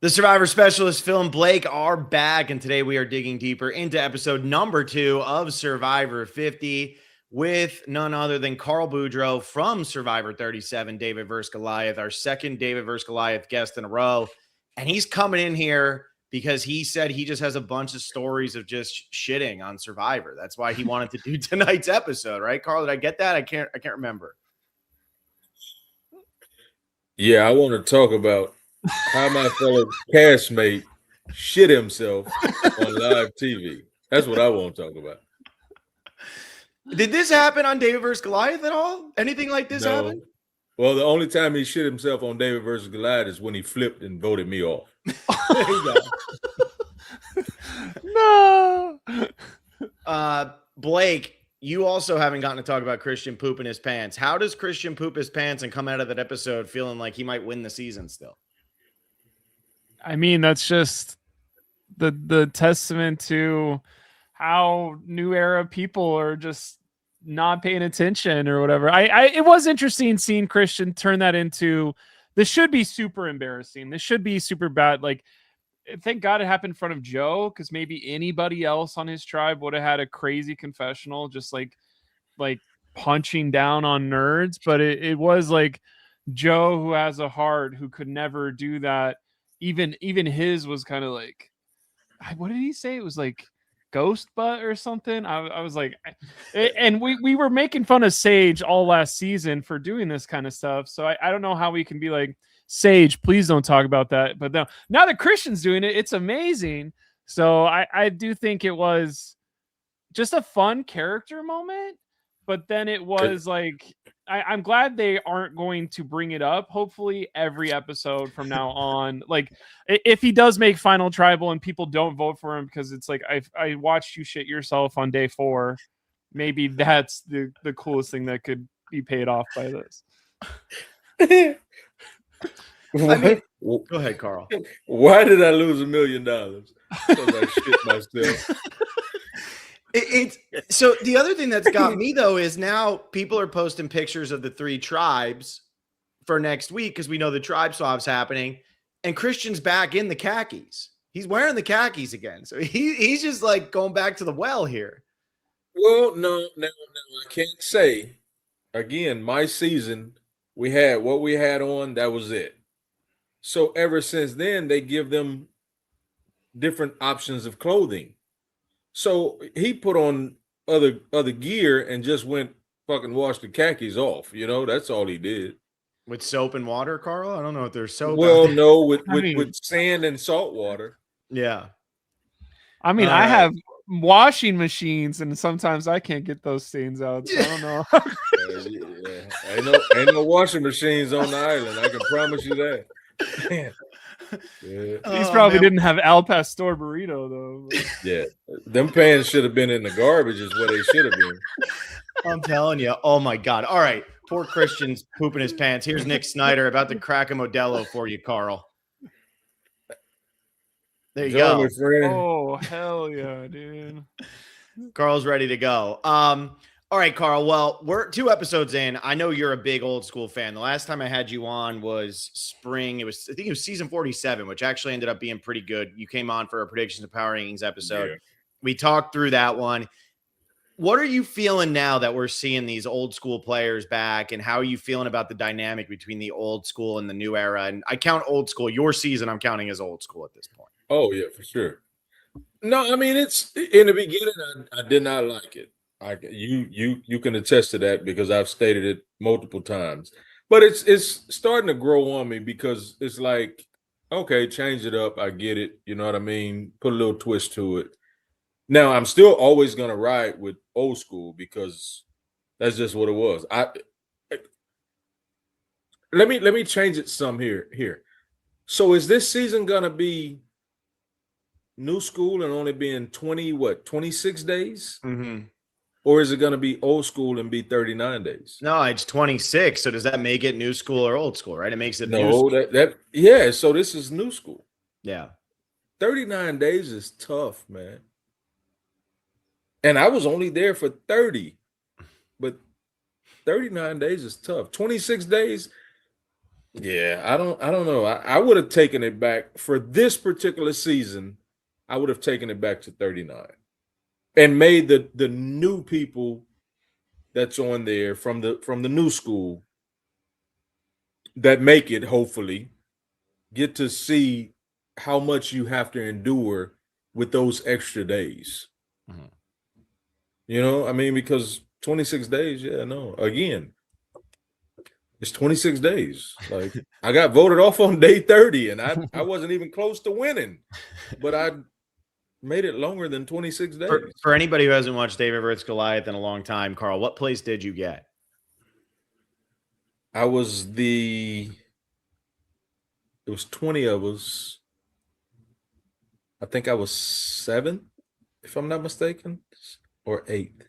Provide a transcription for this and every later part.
The Survivor Specialist, Phil and Blake, are back, and today we are digging deeper into episode number 2 of Survivor 50 with none other than Carl Boudreaux from Survivor 37, David vs. Goliath, our second David vs. Goliath guest in a row. And he's coming in here because he said he just has a bunch of stories of just shitting on Survivor. That's why he wanted to do tonight's episode, right, Carl? Did I get that? I can't remember. Yeah, I want to talk about how my fellow castmate shit himself on live TV. That's what I want to talk about. Did this happen on David vs. Goliath at all? Anything like this happen? Well, the only time he shit himself on David vs. Goliath is when he flipped and voted me off. No. Blake, you also haven't gotten to talk about Christian pooping his pants. How does Christian poop his pants and come out of that episode feeling like he might win the season still? I mean, that's just the testament to how new era people are just not paying attention or whatever. It was interesting seeing Christian turn that into, this should be super embarrassing. This should be super bad. Like, thank God it happened in front of Joe, because maybe anybody else on his tribe would have had a crazy confessional, just like punching down on nerds. But it was like Joe, who has a heart, who could never do that. Even his was kind of like, what did he say? It was like ghost butt or something. I was like, and we were making fun of Sage all last season for doing this kind of stuff. So I don't know how we can be like, Sage, please don't talk about that. But now that Christian's doing it, it's amazing. So I do think it was just a fun character moment. But then it was like, I'm glad they aren't going to bring it up. Hopefully every episode from now on, like if he does make final tribal and people don't vote for him because it's like, I watched you shit yourself on day 4. Maybe that's the coolest thing that could be paid off by this. I mean, go ahead, Carl. Why did I lose $1 million? Because I shit myself. So the other thing that's got me though is now people are posting pictures of the 3 tribes for next week because we know the tribe swap's happening, and Christian's back in the khakis. He's wearing the khakis again, so he's just like going back to the well here. Well, no, I can't say. Again, my season, we had what we had on. That was it. So ever since then, they give them different options of clothing. So he put on other gear and just went fucking washed the khakis off. You know, that's all he did. With soap and water, Carl? I don't know if there's soap. Well, no, with sand and salt water. Yeah. I mean, I have washing machines, and sometimes I can't get those stains out. So I don't know. Ain't no washing machines on the island. I can promise you that. Yeah. These probably didn't have Al Pastor burrito though. Yeah, them pants should have been in the garbage is what they should have been. I'm telling you. Oh my God. All right. Poor Christian's pooping his pants. Here's Nick Snyder about to crack a Modelo for you, Carl. There you go. Oh, hell yeah, dude. Carl's ready to go. All right, Carl. Well, we're 2 episodes in. I know you're a big old school fan. The last time I had you on was spring. I think it was season 47, which actually ended up being pretty good. You came on for a predictions of power rankings episode. Yeah. We talked through that one. What are you feeling now that we're seeing these old school players back, and how are you feeling about the dynamic between the old school and the new era? And I count old school. Your season, I'm counting as old school at this point. Oh yeah, for sure. No, I mean, it's in the beginning. I did not like it. You can attest to that because I've stated it multiple times. But it's starting to grow on me because it's like, okay, change it up. I get it. You know what I mean? Put a little twist to it. Now, I'm still always going to ride with old school because that's just what it was. Let me change it some here. So is this season going to be new school and only being 26 days? Mm-hmm. Or is it going to be old school and be 39 days? No, it's 26. So does that make it new school or old school, right? It makes it new school. Yeah, so this is new school. Yeah. 39 days is tough, man. And I was only there for 30. But 39 days is tough. 26 days, Yeah, I don't know. I would have taken it back for this particular season. I would have taken it back to 39 and made the new people that's on there from the new school that make it, hopefully get to see how much you have to endure with those extra days. Mhm. You know, I mean, because 26 days, yeah, no. Again, it's 26 days. Like I got voted off on day 30 and I wasn't even close to winning, but I made it longer than 26 days. For anybody who hasn't watched David vs. Goliath in a long time, Carl, what place did you get? I was it was 20 of us. I think I was 7th, if I'm not mistaken, or 8th.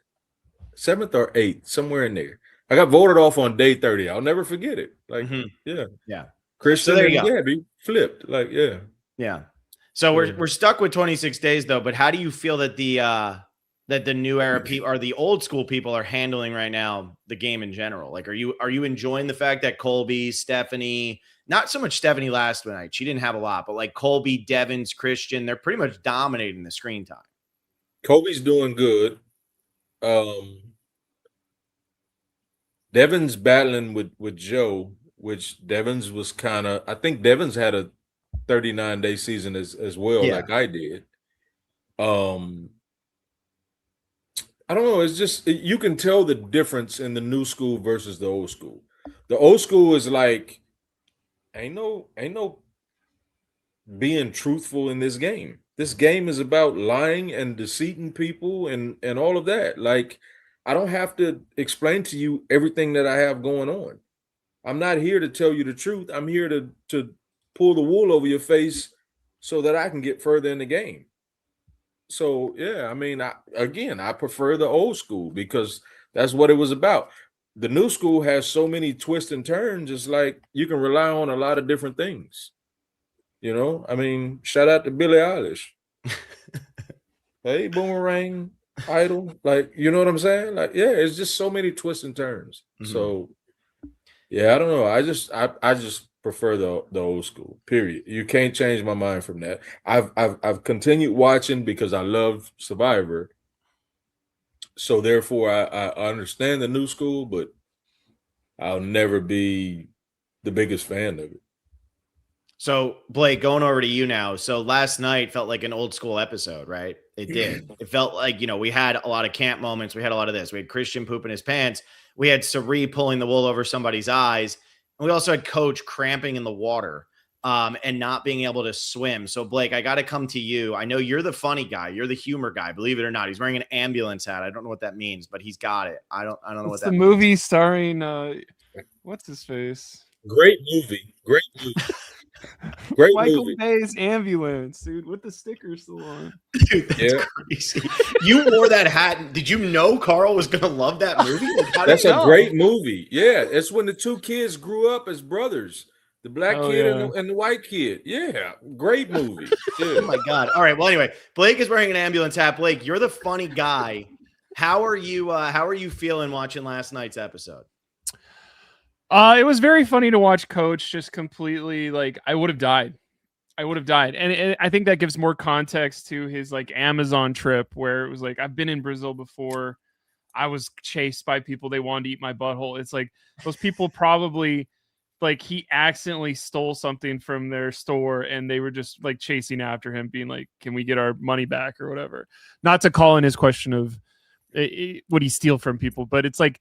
7th or 8th, somewhere in there. I got voted off on day 30. I'll never forget it. Like, yeah. Yeah. Christian there and you go. Gabby flipped. Like, yeah. Yeah. So we're stuck with 26 days though, but how do you feel that the new era people or the old school people are handling right now the game in general? Like, are you enjoying the fact that Colby, Stephanie, not so much Stephanie last night, she didn't have a lot, but like Colby, Devens, Christian, they're pretty much dominating the screen time. Kobe's doing good. Devens battling with Joe, which Devens was kind of, I think Devens had a 39-day season as well, like I did. I don't know. It's just you can tell the difference in the new school versus the old school. The old school is like, ain't no being truthful in this game. This game is about lying and deceiving people and all of that. Like, I don't have to explain to you everything that I have going on. I'm not here to tell you the truth. I'm here to pull the wool over your face so that I can get further in the game. So yeah, I mean, I prefer the old school because that's what it was about. The new school has so many twists and turns. It's like you can rely on a lot of different things. You know, I mean, shout out to Billie Eilish. Hey, boomerang, idol. Like, you know what I'm saying? Like, yeah, it's just so many twists and turns. So yeah, I don't know. I just prefer the old school. Period. You can't change my mind from that. I've continued watching because I love Survivor. So therefore, I understand the new school, but I'll never be the biggest fan of it. So Blake, going over to you now. So last night felt like an old school episode, right? It did. It felt like, we had a lot of camp moments. We had a lot of this. We had Christian pooping his pants. We had Sari pulling the wool over somebody's eyes. And we also had Coach cramping in the water and not being able to swim. So Blake, I got to come to you. I know you're the funny guy. You're the humor guy. Believe it or not. He's wearing an ambulance hat. I don't know what that means, but he's got it. I don't know what that means. The movie starring what's his face? Great movie. Great movie. Great Michael movie. Bay's ambulance, dude, with the sticker still on. Dude, that's crazy. You wore that hat. Did you know Carl was gonna love that movie? Like, that's a great movie. Yeah, it's when the two kids grew up as brothers. The black kid and the white kid. Yeah, great movie. Yeah. Oh my God. All right. Well, anyway, Blake is wearing an ambulance hat. Blake, you're the funny guy. How are you feeling watching last night's episode? It was very funny to watch Coach just completely like I would have died. And I think that gives more context to his like Amazon trip where it was like, I've been in Brazil before. I was chased by people. They wanted to eat my butthole. It's like those people probably like he accidentally stole something from their store and they were just like chasing after him being like, can we get our money back or whatever? Not to call in his question of would he steal from people, but it's like,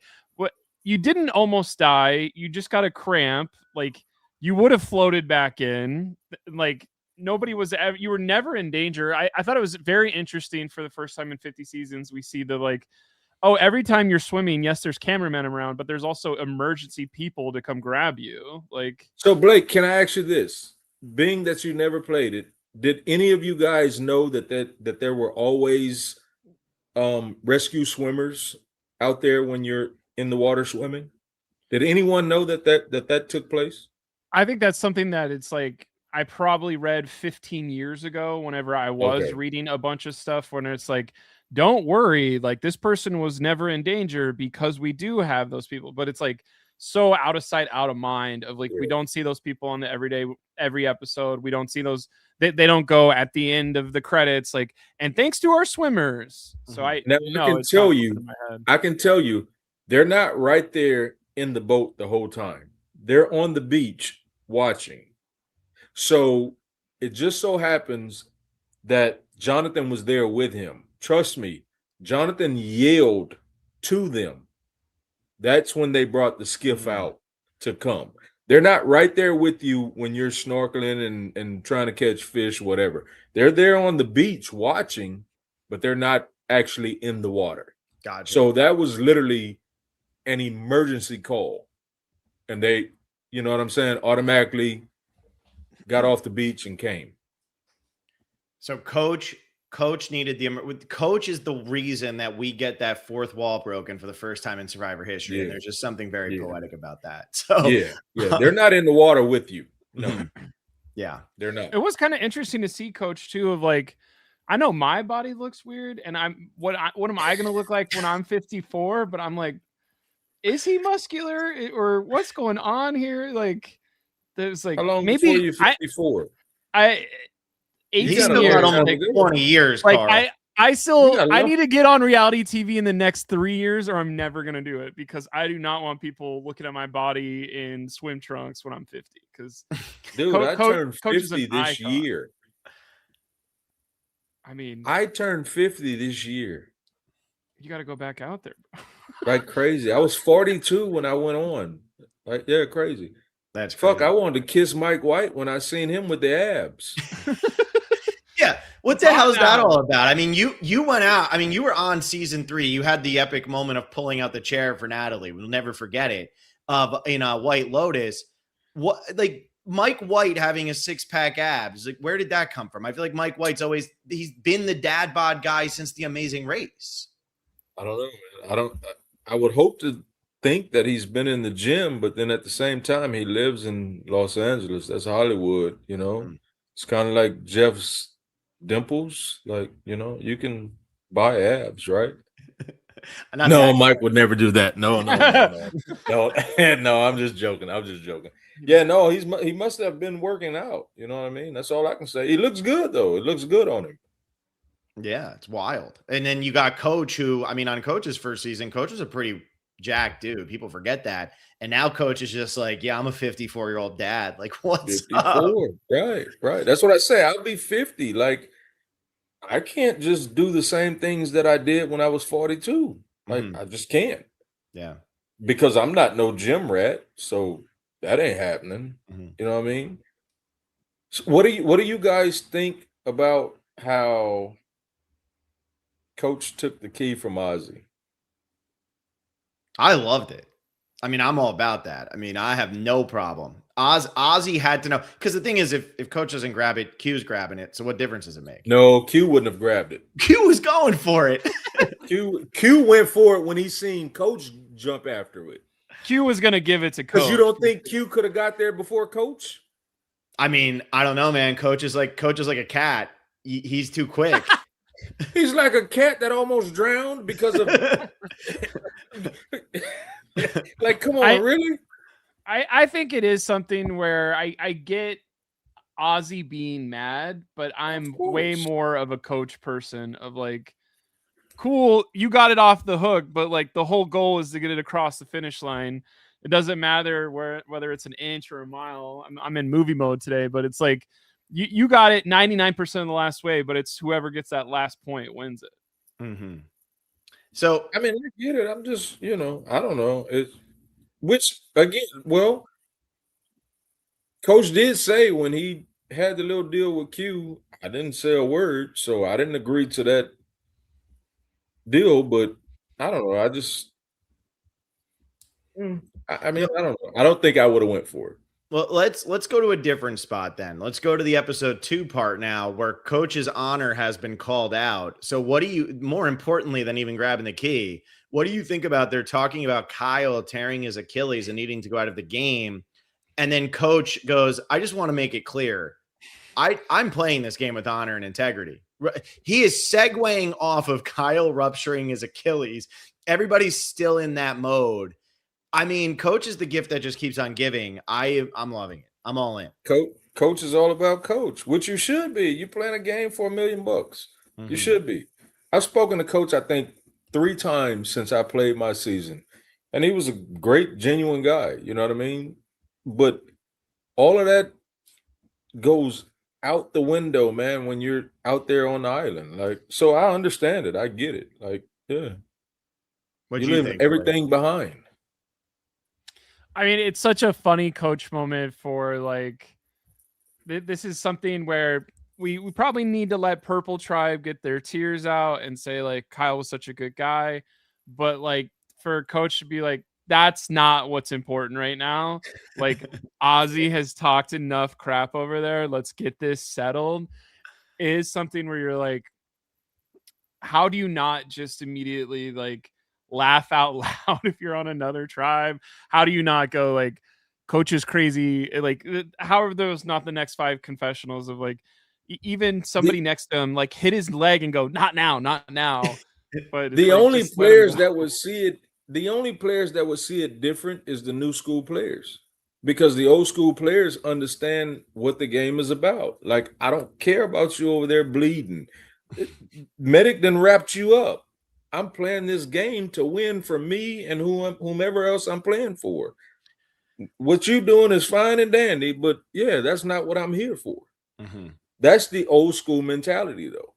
you didn't almost die. You just got a cramp. Like you would have floated back in. Like nobody was ever, you were never in danger. I thought it was very interesting for the first time in 50 seasons. We see the like, oh, every time you're swimming, yes, there's cameramen around, but there's also emergency people to come grab you. Like, so Blake, can I ask you this? Being that you never played it, did any of you guys know that there were always rescue swimmers out there when you're in the water swimming? Did anyone know that took place? I think that's something that it's like I probably read 15 years ago whenever I was reading a bunch of stuff when it's like, don't worry, like this person was never in danger because we do have those people. But it's like so out of sight, out of mind of like, Yeah. we don't see those people on the every episode. We don't see those. They don't go at the end of the credits. Like, and thanks to our swimmers. So I Now, no, I can it's tell not you, in my head. I can tell you, they're not right there in the boat the whole time. They're on the beach watching. So it just so happens that Jonathan was there with him. Trust me, Jonathan yelled to them. That's when they brought the skiff out to come. They're not right there with you when you're snorkeling and trying to catch fish, whatever. They're there on the beach watching, but they're not actually in the water. Gotcha. So that was literally an emergency call. And they, you know what I'm saying, automatically got off the beach and came. So coach needed coach is the reason that we get that fourth wall broken for the first time in Survivor history. And there's just something very poetic about that. So yeah, they're not in the water with you. No. Yeah, they're not. It was kind of interesting to see Coach too, of like, I know my body looks weird, and what am I going to look like when I'm 54? But I'm like, is he muscular or what's going on here? Like, there's like, How long maybe before you're 54? I he's 18 still years. got almost like 20 years. Like Carl. I need to get on reality TV in the next 3 years, or I'm never gonna do it, because I do not want people looking at my body in swim trunks when I'm 50. Because dude, I turned Coach is 50 an this icon. year. I mean, I turned 50 this year. you got to go back out there. Like crazy. I was 42 when I went on. Like, yeah, crazy. That's fuck. crazy. I wanted to kiss Mike White when I seen him with the abs. Yeah. What the hell is that all about? I mean, you went out. I mean, you were on season 3. You had the epic moment of pulling out the chair for Natalie. We'll never forget it. In White Lotus. What, like, Mike White having a 6-pack abs, like, where did that come from? I feel like Mike White's he's been the dad bod guy since The Amazing Race. I don't know, man. I would hope to think that he's been in the gym, but then at the same time, he lives in Los Angeles. That's Hollywood, you know. It's kind of like Jeff's dimples. Like, you know, you can buy abs, right? No, Mike would never do that. No. No, I'm just joking. Yeah, no, he must have been working out. You know what I mean? That's all I can say. He looks good though. It looks good on him. Yeah, it's wild. And then you got Coach, who, I mean, on Coach's first season, Coach was a pretty jacked dude. People forget that. And now Coach is just like, yeah, I'm a 54-year-old dad. Like, what's 54? Up? Right. That's what I say. I'll be 50. Like, I can't just do the same things that I did when I was 42. Like, I just can't. Yeah. Because I'm not no gym rat. So that ain't happening. You know what I mean? So what do you guys think about how Coach took the key from Ozzy? I loved it. I mean, I'm all about that. I mean, I have no problem. Ozzy had to know, because the thing is, if Coach doesn't grab it, Q's grabbing it. So what difference does it make? No, Q wouldn't have grabbed it. Q was going for it. Q went for it when he seen Coach jump after it. Q was gonna give it to Coach. Because you don't think Q could have got there before Coach? I mean, I don't know, man. Coach is like a cat. He's too quick. He's like a cat that almost drowned because of like, come on, really? I think it is something where I get Ozzy being mad, but I'm way more of a Coach person of like, cool, you got it off the hook, but like the whole goal is to get it across the finish line. It doesn't matter whether it's an inch or a mile. I'm in movie mode today, but it's like you got it 99% of the last way, but it's whoever gets that last point wins it. So I mean, I get it. I'm just, you know, I don't know. Which again, well, Coach did say when he had the little deal with Q, I didn't say a word, so I didn't agree to that deal. But I don't know. I just, I mean, I don't know. I don't think I would have went for it. Well, let's go to a different spot then. Let's go to the episode 2 part now, where Coach's honor has been called out. So what do you, more importantly than even grabbing the key, what do you think about they're talking about Kyle tearing his Achilles and needing to go out of the game? And then Coach goes, I just want to make it clear. I'm playing this game with honor and integrity. He is segueing off of Kyle rupturing his Achilles. Everybody's still in that mode. I mean, coach is the gift that just keeps on giving. I'm loving it. I'm all in. Coach is all about coach, which you should be. You're playing a game for $1 million. You should be. I've spoken to coach, I think, 3 times since I played my season. And he was a great, genuine guy. You know what I mean? But all of that goes out the window, man, when you're out there on the island. Like, so I understand it. I get it. Like, yeah. What You do you leave think? everything behind. I mean, it's such a funny coach moment for like, this is something where we probably need to let Purple Tribe get their tears out and say like Kyle was such a good guy, but like for coach to be like, that's not what's important right now. Like Ozzy has talked enough crap over there. Let's get this settled. Is something where you're like, how do you not just immediately like laugh out loud if you're on another tribe? How do you not go like, coach is crazy? Like, how are those not the next 5 confessionals of like, even somebody next to him like hit his leg and go, not now, not now. But the like, only players that would see it, the only players that would see it different is the new school players, because the old school players understand what the game is about. Like, I don't care about you over there bleeding. Medic done wrapped you up. I'm playing this game to win for me and whomever else I'm playing for. What you doing is fine and dandy, but yeah, that's not what I'm here for. That's the old school mentality, though.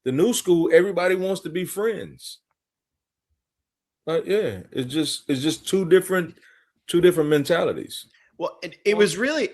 The new school, everybody wants to be friends. Yeah, it's just two different mentalities. Well, it was really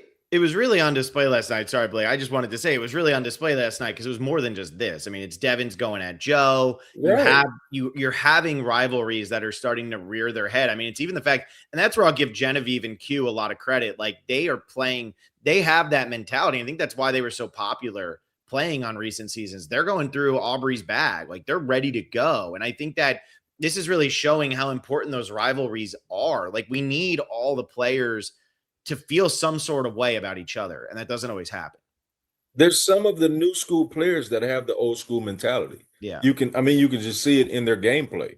on display last night. Sorry, Blake. I just wanted to say it was really on display last night because it was more than just this. I mean, it's Devens going at Joe. Right. You're having rivalries that are starting to rear their head. I mean, it's even the fact, and that's where I'll give Genevieve and Q a lot of credit. Like they have that mentality. I think that's why they were so popular playing on recent seasons. They're going through Aubrey's bag. Like they're ready to go. And I think that this is really showing how important those rivalries are. Like we need all the players to feel some sort of way about each other. And that doesn't always happen. There's some of the new school players that have the old school mentality. Yeah. You can just see it in their gameplay.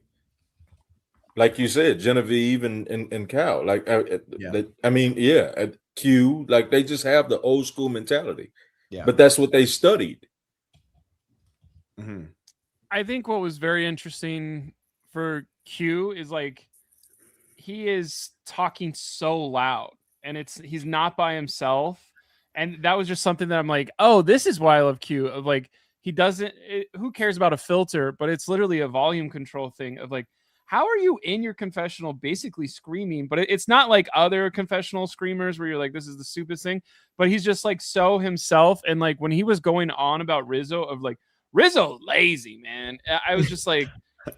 Like you said, Genevieve and Cal. Like, Q, like they just have the old school mentality. Yeah. But that's what they studied. I think what was very interesting for Q is like, he is talking so loud. And he's not by himself. And that was just something that I'm like, oh, this is why I love Q. Of like, who cares about a filter? But it's literally a volume control thing of like, how are you in your confessional basically screaming? But it's not like other confessional screamers where you're like, this is the stupidest thing. But he's just like so himself. And like when he was going on about Rizzo of like, Rizzo lazy, man. I was just like,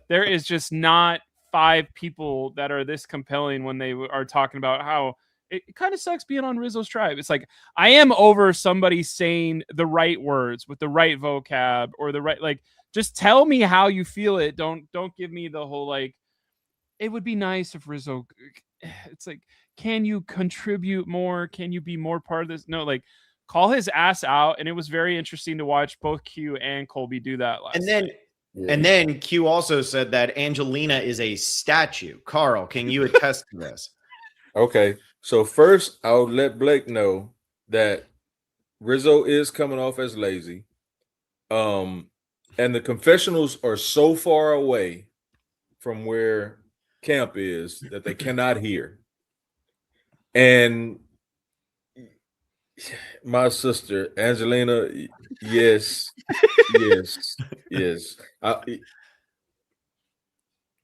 there is just not 5 people that are this compelling when they are talking about how it kind of sucks being on Rizzo's tribe. It's like, I am over somebody saying the right words with the right vocab or the right, like, just tell me how you feel it. Don't give me the whole, like, it would be nice if Rizzo, it's like, can you contribute more? Can you be more part of this? No, like, call his ass out. And it was very interesting to watch both Q and Colby do that last night. And then Q also said that Angelina is a statue. Carl, can you attest to this? Okay. So first, I'll let Blake know that Rizzo is coming off as lazy. And the confessionals are so far away from where camp is that they cannot hear. And my sister, Angelina, yes.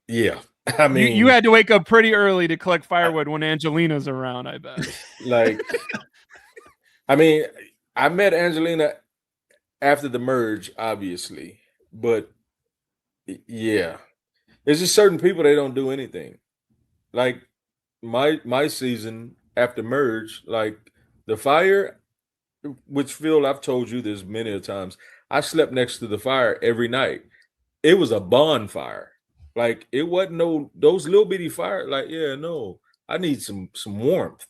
Yeah. I mean, you had to wake up pretty early to collect firewood when Angelina's around, I bet. Like, I mean, I met Angelina after the merge, obviously, but yeah, there's just certain people, they don't do anything. Like my season after merge, like the fire, which Phil, I've told you this many a times, I slept next to the fire every night. It was a bonfire. Like, it wasn't those little bitty fire. Like, yeah, no, I need some warmth.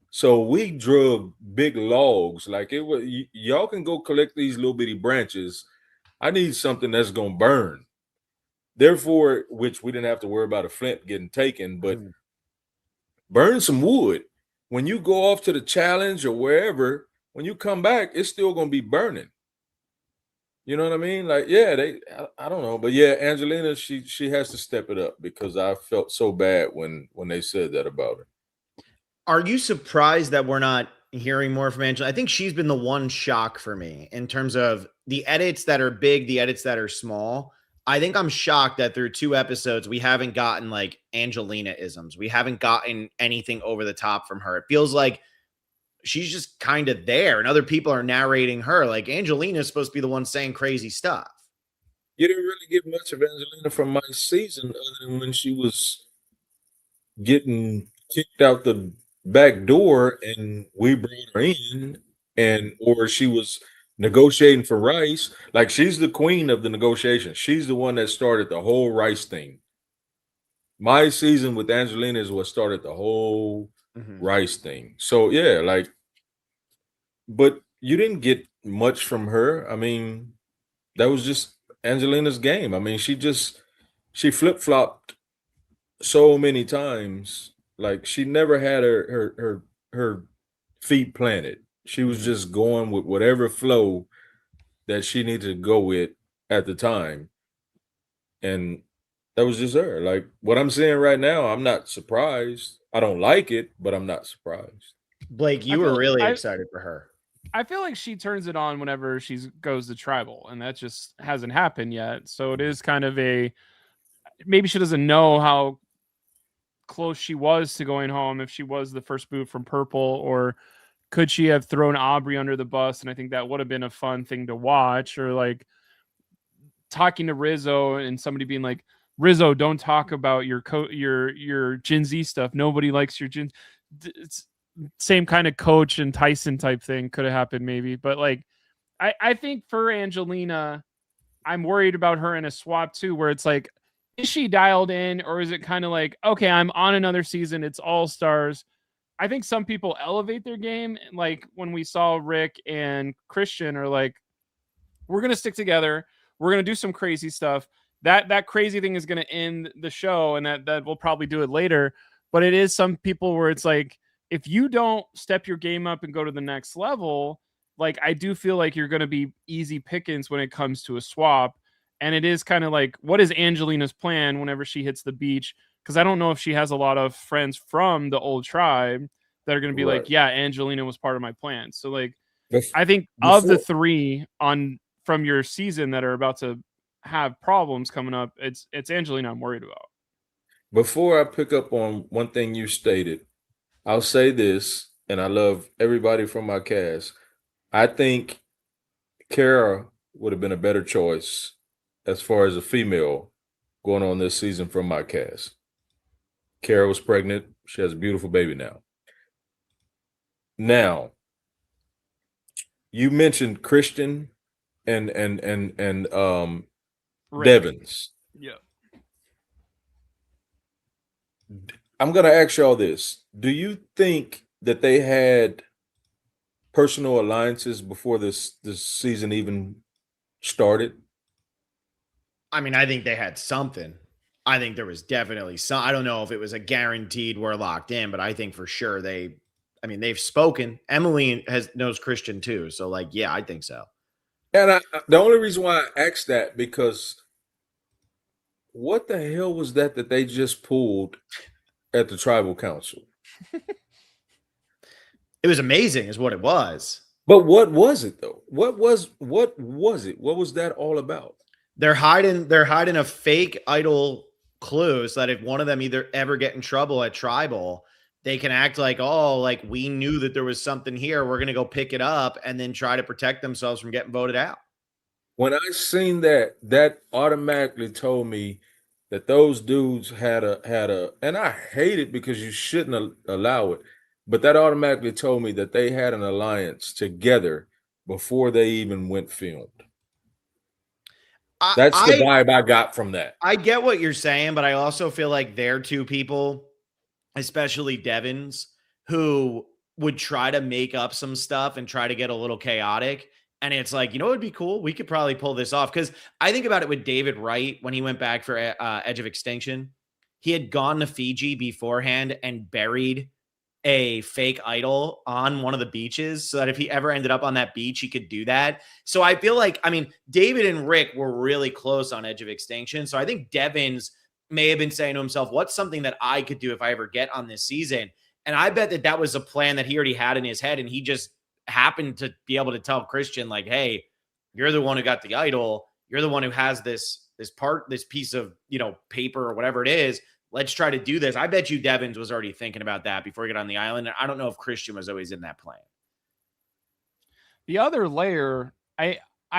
So we drug big logs. Like, it was, y'all can go collect these little bitty branches. I need something that's gonna burn. Therefore, which we didn't have to worry about a flint getting taken, but burn some wood. When you go off to the challenge or wherever, when you come back, it's still gonna be burning. You know what I mean? Like, yeah, I don't know, but yeah, Angelina, she has to step it up because I felt so bad when they said that about her. Are you surprised that we're not hearing more from Angela? I think she's been the one shock for me in terms of the edits that are big, the edits that are small. I think I'm shocked that through 2 episodes, we haven't gotten like Angelina isms. We haven't gotten anything over the top from her. It feels like she's just kind of there and other people are narrating her. Like Angelina is supposed to be the one saying crazy stuff. You didn't really get much of Angelina from my season other than when she was getting kicked out the back door and we brought her in, and or she was negotiating for rice. Like, she's the queen of the negotiation. She's the one that started the whole rice thing. My season with Angelina is what started the whole rice thing. So yeah, like, but you didn't get much from her. I mean, that was just Angelina's game. I mean, she flip-flopped so many times. Like, she never had her feet planted. She was just going with whatever flow that she needed to go with at the time. And that was just her. Like, what I'm saying right now, I'm not surprised. I don't like it, but I'm not surprised. Blake, you were really excited for her. I feel like she turns it on whenever she goes to tribal, and that just hasn't happened yet. So it is kind of maybe she doesn't know how close she was to going home if she was the first boot from purple, or could she have thrown Aubrey under the bus? And I think that would have been a fun thing to watch, or like talking to Rizzo and somebody being like, Rizzo, don't talk about your Gen Z stuff. Nobody likes your Gen. It's same kind of coach and Tyson type thing could have happened maybe. But like, I think for Angelina, I'm worried about her in a swap too, where it's like, is she dialed in, or is it kind of like, okay, I'm on another season, it's all stars. I think some people elevate their game. Like when we saw Rick and Christian are like, we're going to stick together. We're going to do some crazy stuff. That crazy thing is going to end the show, and that we'll probably do it later. But it is some people where it's like, if you don't step your game up and go to the next level, like I do feel like you're going to be easy pickings when it comes to a swap. And it is kind of like, what is Angelina's plan whenever she hits the beach? Because I don't know if she has a lot of friends from the old tribe that are going to be like, yeah, Angelina was part of my plan. So like, I think of the 3 from your season that are about to have problems coming up, it's Angelina I'm worried about. Before I pick up on one thing you stated, I'll say this, and I love everybody from my cast. I think Kara would have been a better choice as far as a female going on this season from my cast. Kara was pregnant. She has a beautiful baby now. Now, you mentioned Christian and Devens. Yeah. I'm going to ask y'all this. Do you think that they had personal alliances before this season even started? I mean, I think they had something. I think there was definitely some. I don't know if it was a guaranteed we're locked in, but I think for sure they've spoken. Emily knows Christian too. So like, yeah, I think so. And the only reason why I asked that, because what the hell was that they just pulled at the tribal council? It was amazing is what it was. But what was it though? What was it? What was that all about? They're hiding a fake idol clue so that if one of them either ever get in trouble at tribal, they can act like, oh, like we knew that there was something here. We're going to go pick it up and then try to protect themselves from getting voted out. When I seen that automatically told me that those dudes had a, and I hate it because you shouldn't allow it, but that automatically told me that they had an alliance together before they even went filmed. That's the vibe I got from that. I get what you're saying, but I also feel like they're 2 people, especially Devens, who would try to make up some stuff and try to get a little chaotic. And it's like, you know, it'd be cool. We could probably pull this off. Because I think about it with David Wright when he went back for Edge of Extinction. he had gone to Fiji beforehand and buried a fake idol on one of the beaches so that if he ever ended up on that beach, he could do that. So I feel like, I mean, David and Rick were really close on Edge of Extinction. So I think Devens may have been saying to himself, what's something that I could do if I ever get on this season? And I bet that was a plan that he already had in his head. And he just happened to be able to tell Christian, like, hey, you're the one who got the idol. You're the one who has this piece of, paper or whatever it is. Let's try to do this. I bet you Devens was already thinking about that before he got on the island. And I don't know if Christian was always in that plan. The other layer, I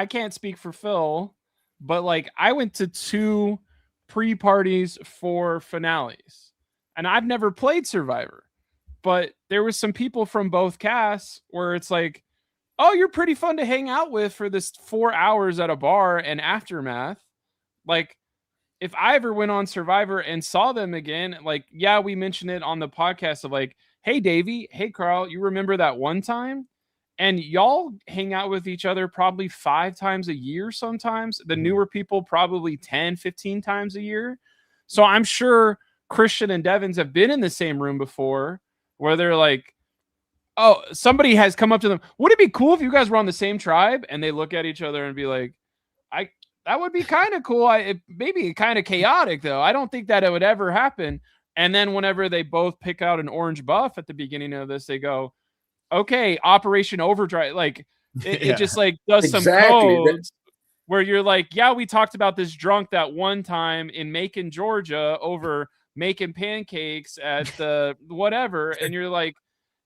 can't speak for Phil, but like I went to 2 pre-parties for finales, and I've never played Survivor, but there was some people from both casts where it's like, oh, you're pretty fun to hang out with for this 4 hours at a bar and aftermath. Like, if I ever went on Survivor and saw them again, like, yeah, we mentioned it on the podcast of like, hey, Davey, hey, Carl, you remember that one time? And y'all hang out with each other probably 5 times a year sometimes. The newer people probably 10, 15 times a year. So I'm sure Christian and Devens have been in the same room before where they're like, oh, somebody has come up to them. Would it be cool if you guys were on the same tribe? And they look at each other and be like, that would be kind of cool. It maybe kind of chaotic, though. I don't think that it would ever happen. And then whenever they both pick out an orange buff at the beginning of this, they go, okay, Operation Overdrive. Like, it just like does some codes where you're like, yeah, we talked about this drunk that one time in Macon, Georgia over making pancakes at the whatever. And you're like,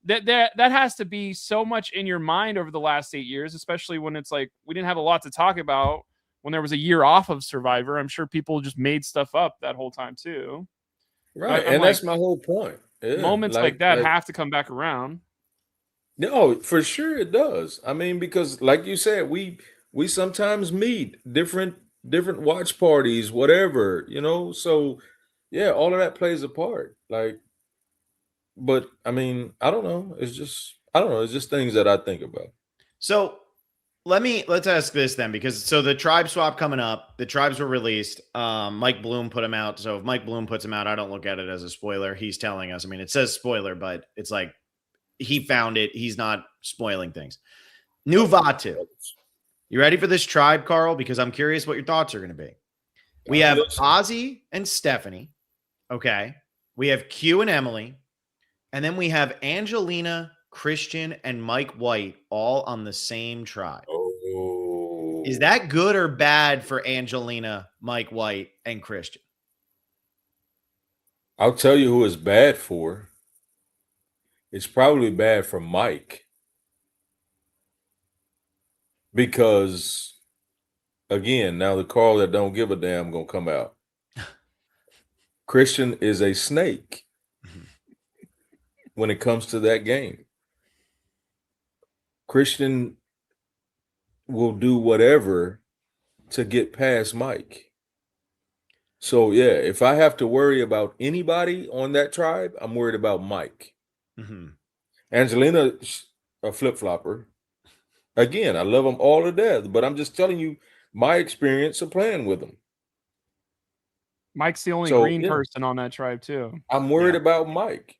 that has to be so much in your mind over the last 8 years, especially when it's like we didn't have a lot to talk about when there was a year off of Survivor. I'm sure people just made stuff up that whole time too. Right. And that's my whole point. Yeah. Moments like that have to come back around. No, for sure it does. I mean, because like you said, we sometimes meet different watch parties, whatever, so yeah, all of that plays a part. Like, but I mean, I don't know. It's just things that I think about. So let's ask this then, because the tribe swap coming up, the tribes were released. Mike Bloom put them out. So if Mike Bloom puts them out, I don't look at it as a spoiler. He's telling us. I mean, it says spoiler, but it's like he found it. He's not spoiling things. New Vatu. You ready for this tribe, Carl? Because I'm curious what your thoughts are going to be. We have Ozzy and Stephanie. Okay. We have Q and Emily. And then we have Angelina, Christian, and Mike White all on the same tribe. Oh. Is that good or bad for Angelina, Mike White, and Christian? I'll tell you who it's bad for. It's probably bad for Mike. Because, again, now the Carl that don't give a damn gonna come out. Christian is a snake when it comes to that game. Christian will do whatever to get past Mike. So, yeah, if I have to worry about anybody on that tribe, I'm worried about Mike. Mm-hmm. Angelina, a flip-flopper. Again, I love them all to death, but I'm just telling you my experience of playing with them. Mike's the only green person on that tribe, too. I'm worried about Mike.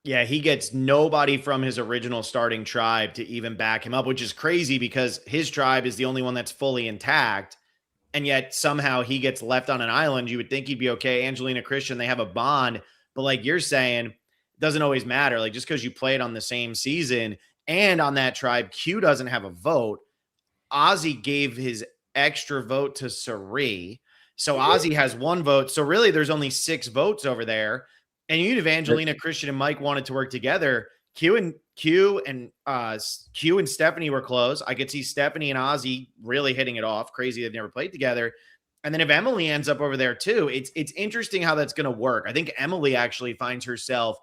Yeah, he gets nobody from his original starting tribe to even back him up, which is crazy because his tribe is the only one that's fully intact. And yet somehow he gets left on an island. You would think he'd be okay. Angelina, Christian, they have a bond. But like you're saying, it doesn't always matter. Like just because you played on the same season and on that tribe, Q doesn't have a vote. Ozzy gave his extra vote to Sari. So Ozzy has 1 vote. So really there's only 6 votes over there. And even if Angelina, Christian, and Mike wanted to work together, Q and Stephanie were close. I could see Stephanie and Ozzy really hitting it off. Crazy they've never played together. And then if Emily ends up over there too, it's interesting how that's going to work. I think Emily actually finds herself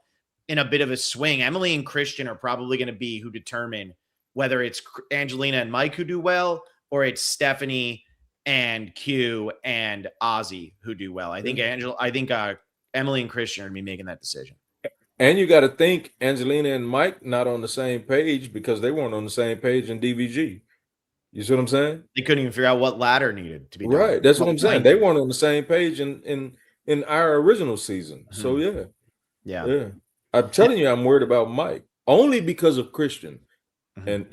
in a bit of a swing. Emily and Christian are probably going to be who determine whether it's Angelina and Mike who do well, or it's Stephanie and Q and Ozzy who do well. I think Emily and Christian are going to be making that decision. And you got to think Angelina and Mike not on the same page because they weren't on the same page in DVG. You see what I'm saying? They couldn't even figure out what ladder needed to be done. Right. That's what I'm saying. They weren't on the same page in our original season. Mm-hmm. So yeah. I'm telling you, I'm worried about Mike only because of Christian. Mm-hmm. And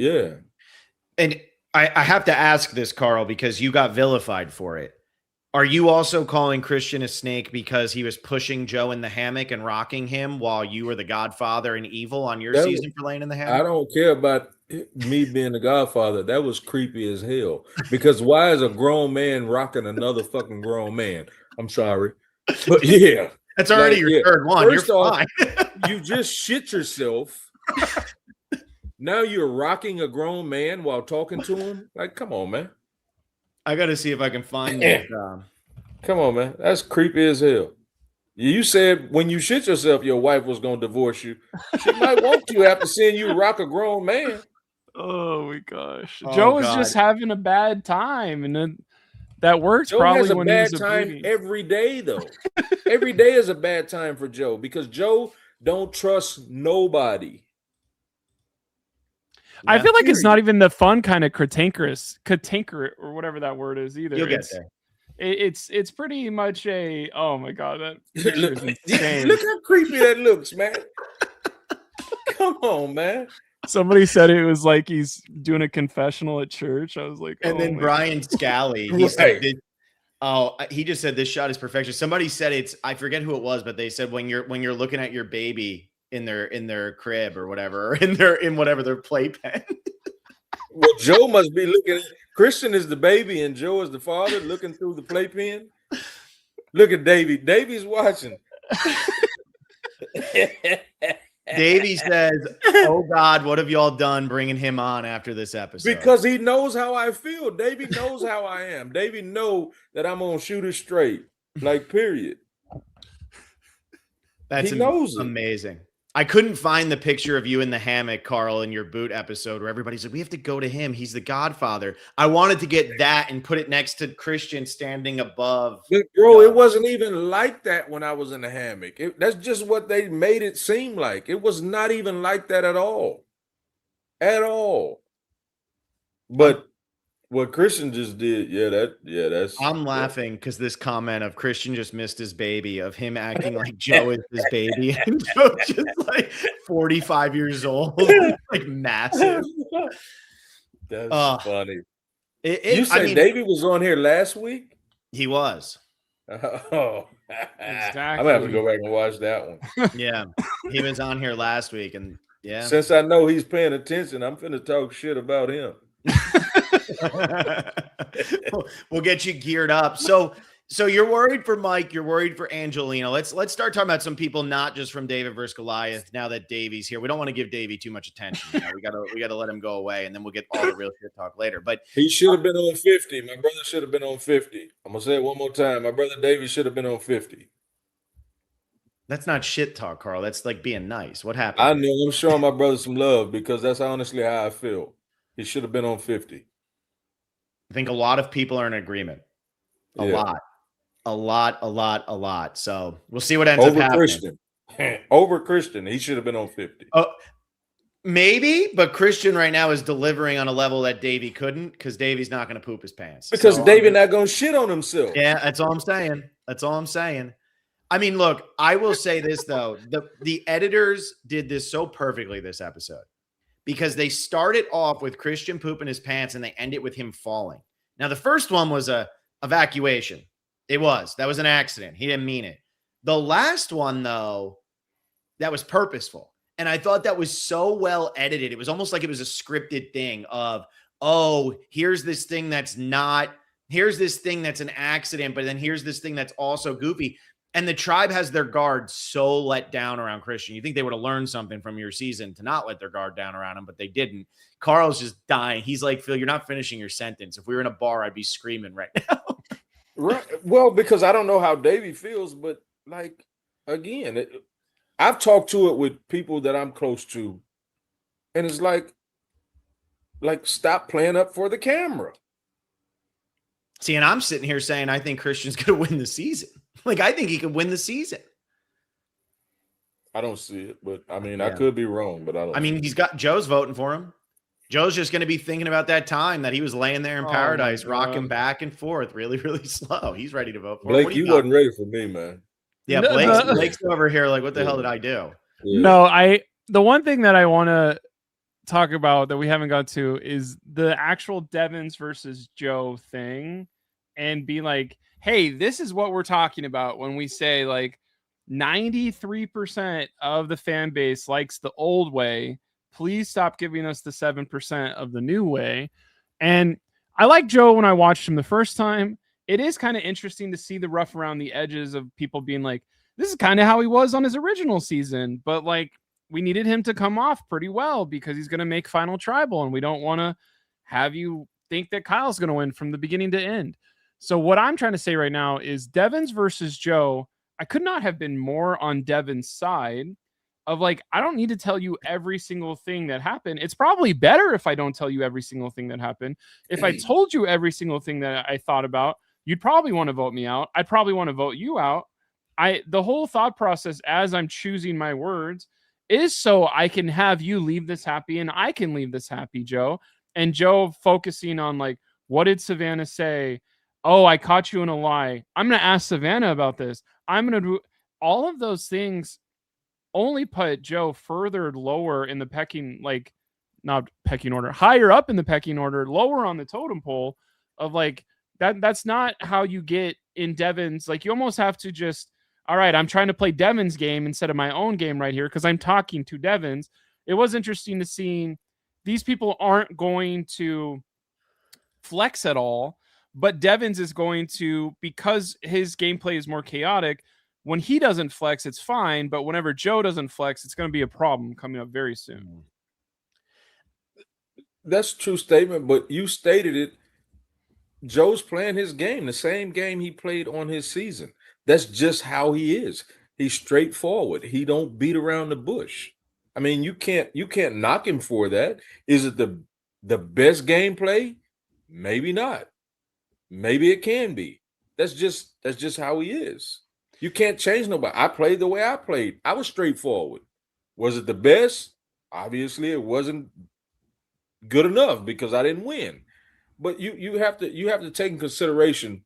and I have to ask this, Carl, because you got vilified for it. Are you also calling Christian a snake because he was pushing Joe in the hammock and rocking him while you were the Godfather and evil on your season for laying in the hammock? I don't care about me being the Godfather. That was creepy as hell. Because why is a grown man rocking another fucking grown man? I'm sorry. But yeah. That's already your third one. First You're off, fine. You just shit yourself. Now you're rocking a grown man while talking to him? Like, come on, man. I got to see if I can find it. Come on, man. That's creepy as hell. You said when you shit yourself, your wife was going to divorce you. She might want you after seeing you rock a grown man. Oh, my gosh. Joe was just having a bad time. And then that works Joe probably has a when bad he was a time baby. every day, though. Every day is a bad time for Joe because Joe don't trust nobody. I feel like it's not even the fun kind of cantankerous or whatever that word is either. You'll get there. It's pretty much a, oh my God, that Look, insane. Look how creepy that looks, man. Come on, man. Somebody said it was like he's doing a confessional at church. I was like, and then Brian Scally, he said, he just said this shot is perfection. Somebody said I forget who it was, but they said when you're looking at your baby in their crib or whatever, or in whatever their playpen. Well, Joe must be looking. Christian is the baby and Joe is the father, looking through the playpen. Look at Davey. Davey's watching. Davey says, "Oh God, what have y'all done bringing him on after this episode?" Because he knows how I feel. Davey knows how I am. Davey know that I'm gonna shoot it straight. Like, period. That's amazing. I couldn't find the picture of you in the hammock, Carl, in your boot episode where everybody's like, we have to go to him. He's the Godfather. I wanted to get that and put it next to Christian standing above. But bro, it wasn't even like that when I was in the hammock. That's just what they made it seem like. It was not even like that at all. At all. But what Christian just did, that's. I'm laughing because this comment of Christian just missed his baby, of him acting like Joe is his baby, and Joe just like 45 years old, like massive. That's funny. You said Davey was on here last week? He was. Oh, exactly. I'm gonna have to go back and watch that one. Yeah, he was on here last week, and yeah. Since I know he's paying attention, I'm finna talk shit about him. We'll get you geared up. So you're worried for Mike, you're worried for Angelina. Let's start talking about some people, not just from David versus Goliath. Now that Davey's here, we don't want to give Davey too much attention. You know, we gotta let him go away, and then we'll get all the real shit talk later. But he should have been on 50. My brother should have been on 50. I'm gonna say it one more time. My brother Davey should have been on 50. That's not shit talk, Carl. That's like being nice. What happened? I know. I'm showing my brother some love because that's honestly how I feel. He should have been on 50. I think a lot of people are in agreement. A lot. So we'll see what ends up happening. Christian. Over Christian. He should have been on 50. Maybe, but Christian right now is delivering on a level that Davey couldn't, because Davey's not going to poop his pants. Because Davey not going to shit on himself. Yeah, that's all I'm saying. I mean, look, I will say this, though. The editors did this so perfectly this episode, because they started off with Christian pooping his pants and they end it with him falling. Now, the first one was a evacuation. That was an accident. He didn't mean it. The last one, though, that was purposeful. And I thought that was so well edited. It was almost like it was a scripted thing of, here's this thing that's an accident, but then here's this thing that's also goofy. And the tribe has their guard so let down around Christian. You think they would have learned something from your season to not let their guard down around him, but they didn't. Carl's just dying. He's like, Phil, you're not finishing your sentence. If we were in a bar, I'd be screaming right now. Right. Well, because I don't know how Davey feels, but like, again, I've talked to it with people that I'm close to, and it's like stop playing up for the camera. See, and I'm sitting here saying I think Christian's going to win the season. Like, I think he could win the season. I don't see it, but I mean, I could be wrong, but I don't. I mean, he's got Joe's voting for him. Joe's just going to be thinking about that time that he was laying there in Oh, paradise, my rocking God. back and forth, really, really slow. He's ready to vote for it. Blake, What do you got? wasn't ready for me, man. Yeah, No, Blake's over here like, what the hell did I do? Yeah. No, the one thing that I want to talk about that we haven't got to is the actual Devens versus Joe thing, and be like, hey, this is what we're talking about when we say like 93% of the fan base likes the old way. Please stop giving us the 7% of the new way. And I like Joe when I watched him the first time. It is kind of interesting to see the rough around the edges of people being like, this is kind of how he was on his original season, but like, we needed him to come off pretty well because he's going to make Final Tribal, and we don't want to have you think that Kyle's going to win from the beginning to end. So what I'm trying to say right now is Devens versus Joe. I could not have been more on Devens' side of like, I don't need to tell you every single thing that happened. It's probably better if I don't tell you every single thing that happened. If I told you every single thing that I thought about, you'd probably want to vote me out. I'd probably want to vote you out. The whole thought process as I'm choosing my words is so I can have you leave this happy and I can leave this happy, Joe. And Joe focusing on like, what did Savannah say? Oh, I caught you in a lie. I'm going to ask Savannah about this. I'm going to do all of those things. Only put Joe further lower in the pecking, like not pecking order, higher up in the pecking order, lower on the totem pole of like that. That's not how you get in Devens. Like you almost have to just, all right, I'm trying to play Devens' game instead of my own game right here because I'm talking to Devens. It was interesting to see these people aren't going to flex at all, but Devens is going to, because his gameplay is more chaotic, when he doesn't flex, it's fine, but whenever Joe doesn't flex, it's going to be a problem coming up very soon. That's a true statement, but you stated it. Joe's playing his game, the same game he played on his season. That's just how he is. He's straightforward. He don't beat around the bush. I mean, you can't knock him for that. Is it the best gameplay? Maybe not. Maybe it can be. That's just how he is. You can't change nobody. I played the way I played. I was straightforward. Was it the best? Obviously, it wasn't good enough because I didn't win. But you have to take in consideration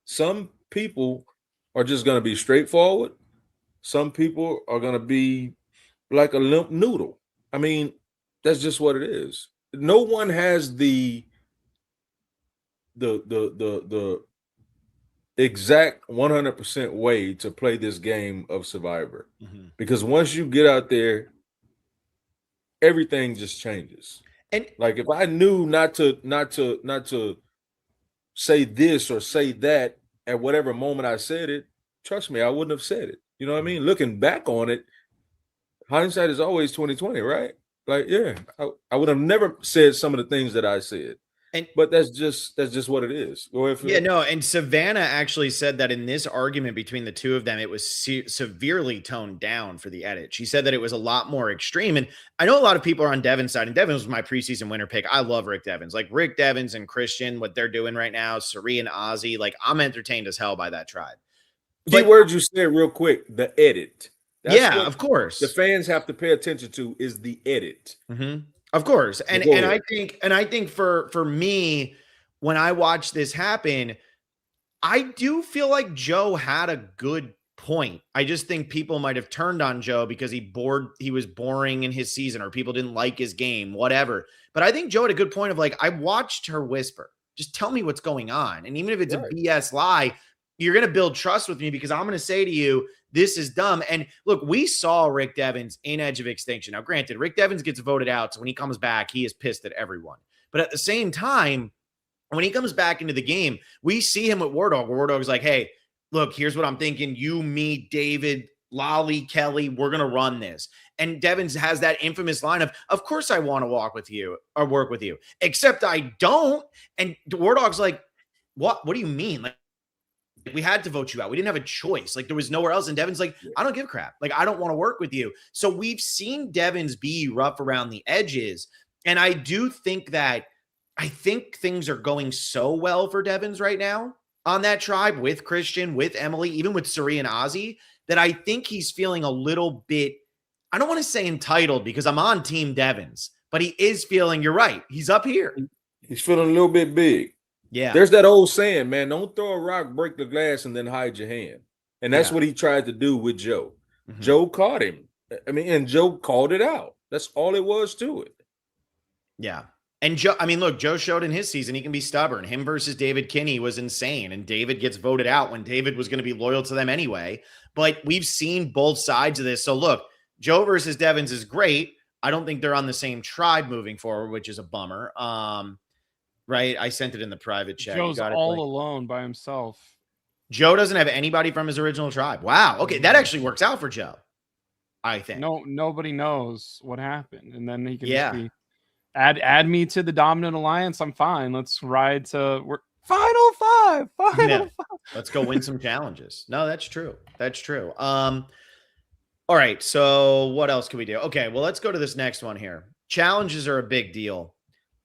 some people are just going to be straightforward. Some people are going to be like a limp noodle. I mean, that's just what it is. No one has the exact 100% way to play this game of Survivor. Mm-hmm. Because once you get out there, everything just changes. And like if I knew not to say this or say that at whatever moment I said it, trust me, I wouldn't have said it. You know what I mean? Looking back on it, hindsight is always 20/20, right? Like, yeah, I would have never said some of the things that I said. But that's just what it is. Go ahead, Phil. Yeah, no, and Savannah actually said that in this argument between the two of them, it was severely toned down for the edit. She said that it was a lot more extreme. And I know a lot of people are on Devens' side, and Devens was my preseason winner pick. I love Rick Devens. Like Rick Devens and Christian, what they're doing right now, Sari and Ozzy, like I'm entertained as hell by that tribe. Key word you said real quick, the edit. That's of course. The fans have to pay attention to is the edit. Mm-hmm. Of course. And I think for me, when I watch this happen, I do feel like Joe had a good point. I just think people might have turned on Joe because he was boring in his season or people didn't like his game, whatever. But I think Joe had a good point of like, I watched her whisper, just tell me what's going on. And even if it's a BS lie, you're going to build trust with me because I'm going to say to you, this is dumb. And look, we saw Rick Devens in Edge of Extinction. Now, granted, Rick Devens gets voted out. So when he comes back, he is pissed at everyone. But at the same time, when he comes back into the game, we see him with War Dog. War Dog's like, hey, look, here's what I'm thinking. You, me, David, Lolly, Kelly, we're going to run this. And Devens has that infamous line of course I want to walk with you or work with you, except I don't. And War Dog's like, what do you mean? Like, we had to vote you out. We didn't have a choice. Like there was nowhere else. And Devens like, I don't give a crap. Like, I don't want to work with you. So we've seen Devens be rough around the edges. And I do think that I think things are going so well for Devens right now on that tribe with Christian, with Emily, even with Sari and Ozzy, that I think he's feeling a little bit, I don't want to say entitled because I'm on Team Devens, but he is feeling, you're right, he's up here. He's feeling a little bit big. Yeah. There's that old saying, man, don't throw a rock, break the glass, and then hide your hand. And that's what he tried to do with Joe. Mm-hmm. Joe caught him. I mean, and Joe called it out. That's all it was to it. Yeah. And Joe, I mean, look, Joe showed in his season he can be stubborn. Him versus David Kinney was insane. And David gets voted out when David was going to be loyal to them anyway. But we've seen both sides of this. So look, Joe versus Devens is great. I don't think they're on the same tribe moving forward, which is a bummer. Right? I sent it in the private chat. Joe's all alone by himself. Joe doesn't have anybody from his original tribe. Wow. Okay, that actually works out for Joe, I think. Nobody knows what happened. And then he can just be add me to the dominant alliance. I'm fine. Let's ride to final five. Let's go win some challenges. No, that's true. That's true. All right. So what else can we do? Okay, well, let's go to this next one here. Challenges are a big deal.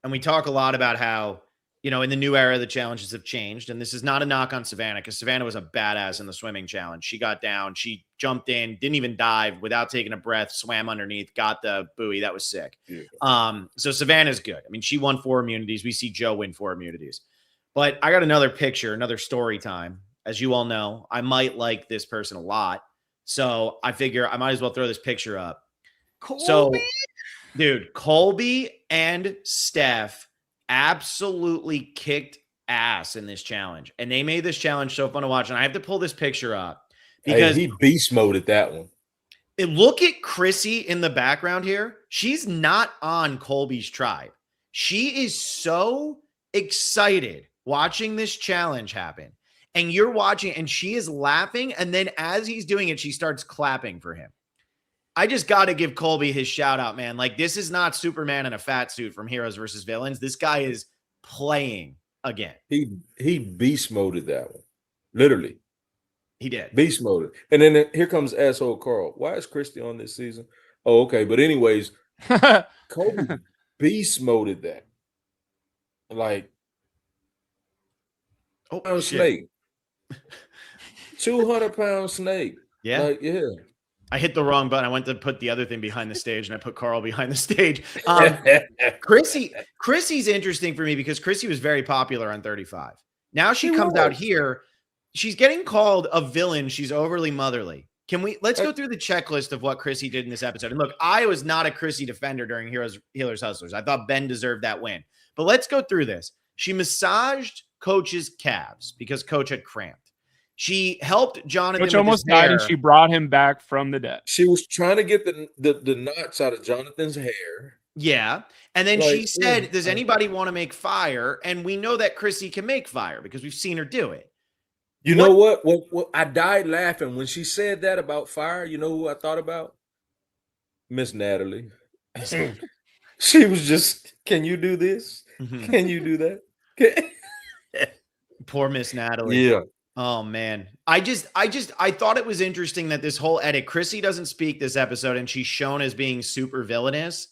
And we talk a lot about how, you know, in the new era, the challenges have changed. And this is not a knock on Savannah, because Savannah was a badass in the swimming challenge. She got down, she jumped in, didn't even dive without taking a breath, swam underneath, got the buoy. That was sick. Yeah. So Savannah's good. I mean, she won 4 immunities. We see Joe win 4 immunities. But I got another picture, another story time. As you all know, I might like this person a lot. So I figure I might as well throw this picture up. Colby? So, dude, Colby and Steph absolutely kicked ass in this challenge. And they made this challenge so fun to watch. And I have to pull this picture up because he beast moded that one. Look at Chrissy in the background here. She's not on Colby's tribe. She is so excited watching this challenge happen. And you're watching, and she is laughing. And then as he's doing it, she starts clapping for him. I just got to give Colby his shout out, man. Like, this is not Superman in a fat suit from Heroes versus Villains. This guy is playing again. He beast moded that one. Literally. He did. Beast moded. And then here comes asshole Carl. Why is Christy on this season? Oh, okay. But anyways, Colby beast moded that. Like, snake. 200-pound snake. Yeah. Like, yeah. I hit the wrong button. I went to put the other thing behind the stage, and I put Carl behind the stage. Chrissy's interesting for me because Chrissy was very popular on 35. Now she comes out here. She's getting called a villain. She's overly motherly. Let's go through the checklist of what Chrissy did in this episode. And look, I was not a Chrissy defender during Healers Hustlers. I thought Ben deserved that win. But let's go through this. She massaged Coach's calves because Coach had cramped. She helped Jonathan. Coach almost died, and she brought him back from the dead. She was trying to get the knots out of Jonathan's hair. Yeah. And then she said, does anybody want to make fire? And we know that Chrissy can make fire because we've seen her do it. You know what? Well, I died laughing when she said that about fire. You know who I thought about? Miss Natalie. She was just, can you do this? Mm-hmm. Can you do that? Poor Miss Natalie. Yeah. Oh man. I thought it was interesting that this whole edit, Chrissy doesn't speak this episode and she's shown as being super villainous.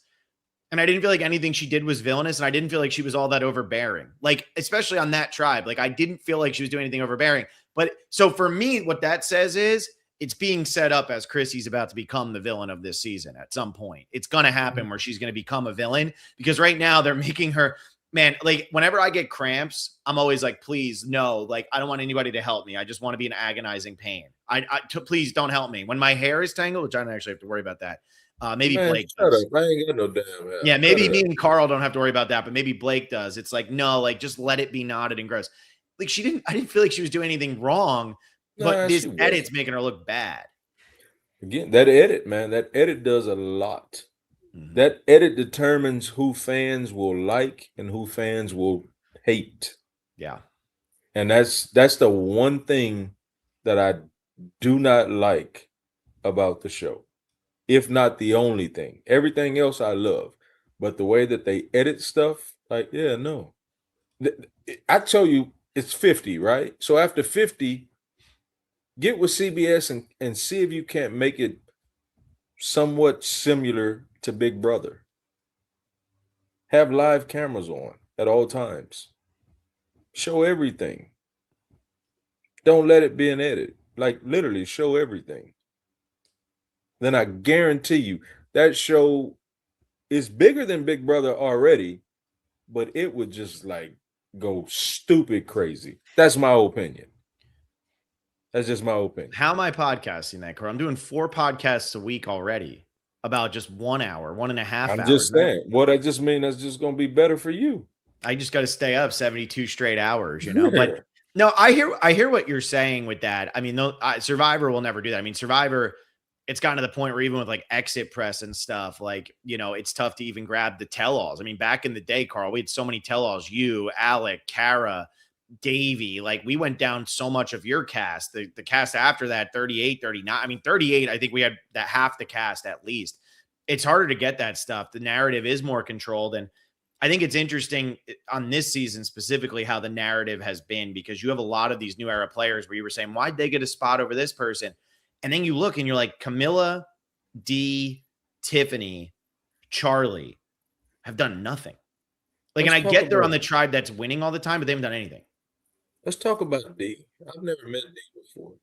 And I didn't feel like anything she did was villainous. And I didn't feel like she was all that overbearing, like, especially on that tribe. Like, I didn't feel like she was doing anything overbearing. But so for me, what that says is it's being set up as Chrissy's about to become the villain of this season at some point. It's going to happen where she's going to become a villain, because right now they're making her, man, like, whenever I get cramps, I'm always like, please, no, like, I don't want anybody to help me. I just want to be in agonizing pain. Please don't help me. When my hair is tangled, which I don't actually have to worry about that. Maybe Blake does. I ain't got no damn hair. Yeah, maybe me and Carl don't have to worry about that, but maybe Blake does. It's like, no, like, just let it be knotted and gross. Like, I didn't feel like she was doing anything wrong, but this edit's making her look bad. Again, that edit, man, that edit does a lot. Mm-hmm. That edit determines who fans will like and who fans will hate. Yeah. And that's the one thing that I do not like about the show, if not the only thing. Everything else I love, but the way that they edit stuff, like, yeah, no. I tell you, it's 50, right? So after 50, get with CBS and see if you can't make it somewhat similar to Big Brother. Have live cameras on at all times. Show everything. Don't let it be an edit. Like, literally show everything. Then I guarantee you that show it's bigger than Big Brother already, but it would just like go stupid crazy. That's my opinion. That's just my opinion. How am I podcasting that, Carl? I'm doing 4 podcasts a week already about just 1 hour, 1.5 hours. I'm just saying. What I just mean, that's just going to be better for you. I just got to stay up 72 straight hours, you know. But no, I hear what you're saying with that. I mean, Survivor will never do that. I mean, Survivor, it's gotten to the point where even with like exit press and stuff, like, you know, it's tough to even grab the tell-alls. I mean, back in the day, Carl, we had so many tell-alls. You, Alec, Kara, Davey, like we went down so much of your cast. The cast after that, 38, 39. I mean, 38, I think we had that half the cast at least. It's harder to get that stuff. The narrative is more controlled. And I think it's interesting on this season specifically how the narrative has been, because you have a lot of these new era players where you were saying, why'd they get a spot over this person? And then you look and you're like, Camilla, Dee, Tiffany, Charlie have done nothing. Like, and I get they're on the tribe that's winning all the time, but they haven't done anything. Let's talk about Dee. I've never met Dee before.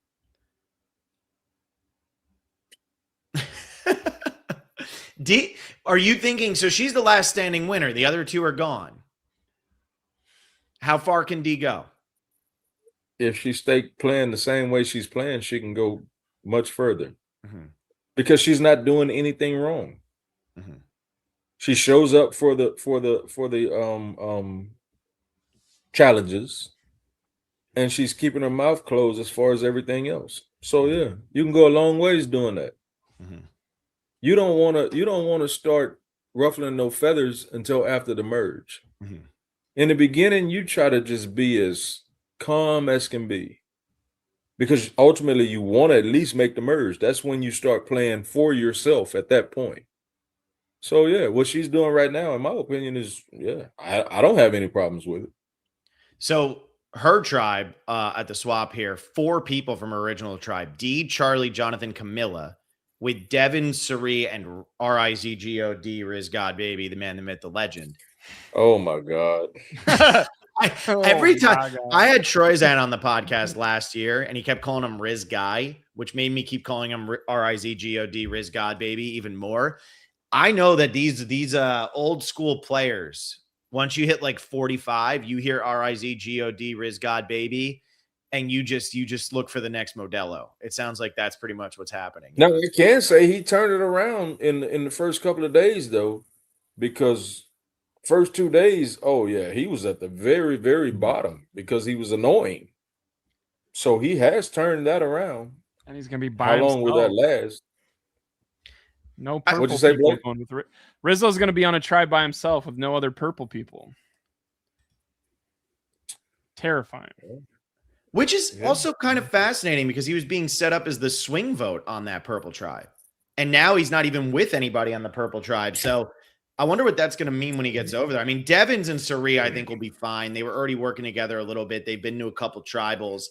Dee, are you thinking, so she's the last standing winner, the other 2 are gone. How far can Dee go? If she stay playing the same way she's playing, she can go much further. Because she's not doing anything wrong. She shows up for the challenges, and she's keeping her mouth closed as far as everything else. So yeah, you can go a long ways doing that. You don't want to start ruffling no feathers until after the merge. In the beginning, you try to just be as calm as can be, because ultimately you want to at least make the merge. That's when you start playing for yourself at that point. So yeah, what she's doing right now, in my opinion, is I don't have any problems with it. So her tribe at the swap here, 4 people from her original tribe: Dee, Charlie, Jonathan, Camilla, with Devens, Sari, and RIZGOD, Riz God Baby, the man, the myth, the legend. Oh my God. Every time I had Troyzan on the podcast last year, and he kept calling him Riz Guy, which made me keep calling him RIZGOD, Riz God Baby, even more. I know that these old school players, once you hit like 45, you hear RIZGOD, Riz God Baby, and you just look for the next Modelo. It sounds like that's pretty much what's happening. Now, I can say he turned it around in the first couple of days, though, because first 2 days, oh yeah, he was at the very, very bottom because he was annoying. So he has turned that around. And he's going to be by How long will that last? No purple What'd you say, people Blake? going with Rizzo's going to be on a tribe by himself with no other purple people. Terrifying. Which is also kind of fascinating, because he was being set up as the swing vote on that purple tribe. And now he's not even with anybody on the purple tribe. So I wonder what that's going to mean when he gets over there. I mean, Devens and Sari, I think, will be fine. They were already working together a little bit. They've been to a couple tribals.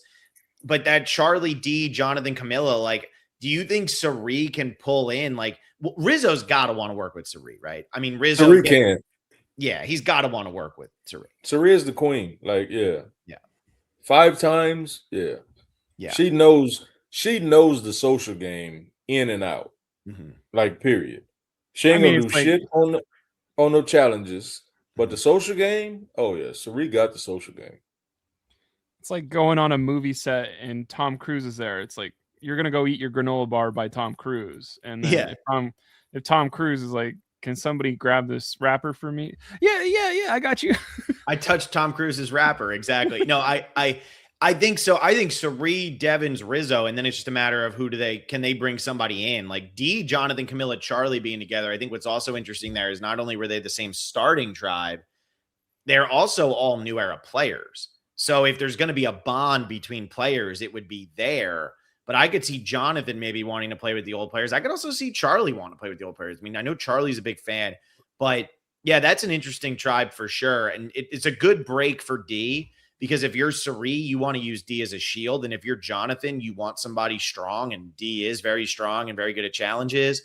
But that Charlie, Dee, Jonathan, Camilla, like, do you think Sari can pull in? Like, Rizzo's got to want to work with Sari, right? I mean, Rizzo Sari can. Yeah, he's got to want to work with Sari. Sari is the queen. Like, yeah. 5 times, yeah. She knows the social game in and out. Like, period. She ain't gonna do shit on no challenges, but the social game, oh yeah, Sari got the social game. It's like going on a movie set and Tom Cruise is there. It's like you're gonna go eat your granola bar by Tom Cruise, and then if Tom Cruise is like, can somebody grab this wrapper for me? Yeah, I got you. I touched Tom Cruise's wrapper. Exactly. No, I think so. I think Sari, Devens, Rizzo, and then it's just a matter of can they bring somebody in? Like Dee, Jonathan, Camilla, Charlie being together. I think what's also interesting there is not only were they the same starting tribe, they're also all new era players. So if there's going to be a bond between players, it would be there. But I could see Jonathan maybe wanting to play with the old players. I could also see Charlie wanting to play with the old players. I mean, I know Charlie's a big fan, but yeah, that's an interesting tribe for sure. And it's a good break for Dee, because if you're Sari, you want to use Dee as a shield. And if you're Jonathan, you want somebody strong, and Dee is very strong and very good at challenges.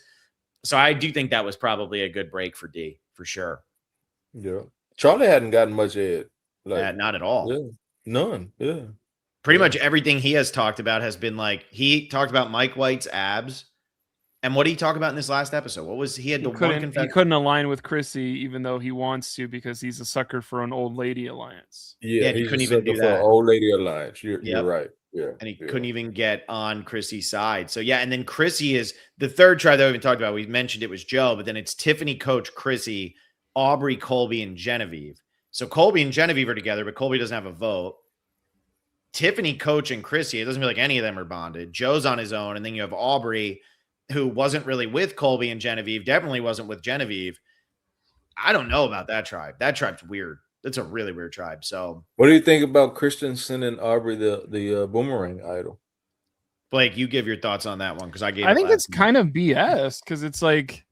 So I do think that was probably a good break for Dee, for sure. Yeah. Charlie hadn't gotten much head. Like, not at all. Yeah. None. Yeah. Pretty much everything he has talked about has been like, he talked about Mike White's abs And what did he talk about in this last episode? What was he had He the one couldn't, confession? he couldn't align with Chrissy, even though he wants to, because he's a sucker for an old lady alliance. Yeah, and he he's couldn't a even sucker do for an that. old lady alliance. You're Yep. right. Yeah. And he yeah. couldn't even get on Chrissy's side. So yeah, and then Chrissy is the third tribe that we even talked about. We mentioned it was Joe, but then it's Tiffany, Coach, Chrissy, Aubrey, Colby, and Genevieve. So Colby and Genevieve are together, but Colby doesn't have a vote. Tiffany, Coach, and Chrissy, it doesn't feel like any of them are bonded. Joe's on his own, and then you have Aubrey, who wasn't really with Colby and Genevieve, definitely wasn't with Genevieve. I don't know about that tribe. That tribe's weird. That's a really weird tribe. So, What do you think about Christensen and Aubrey, the boomerang idol? Blake, you give your thoughts on that one because I gave. I think it's kind of BS because it's like,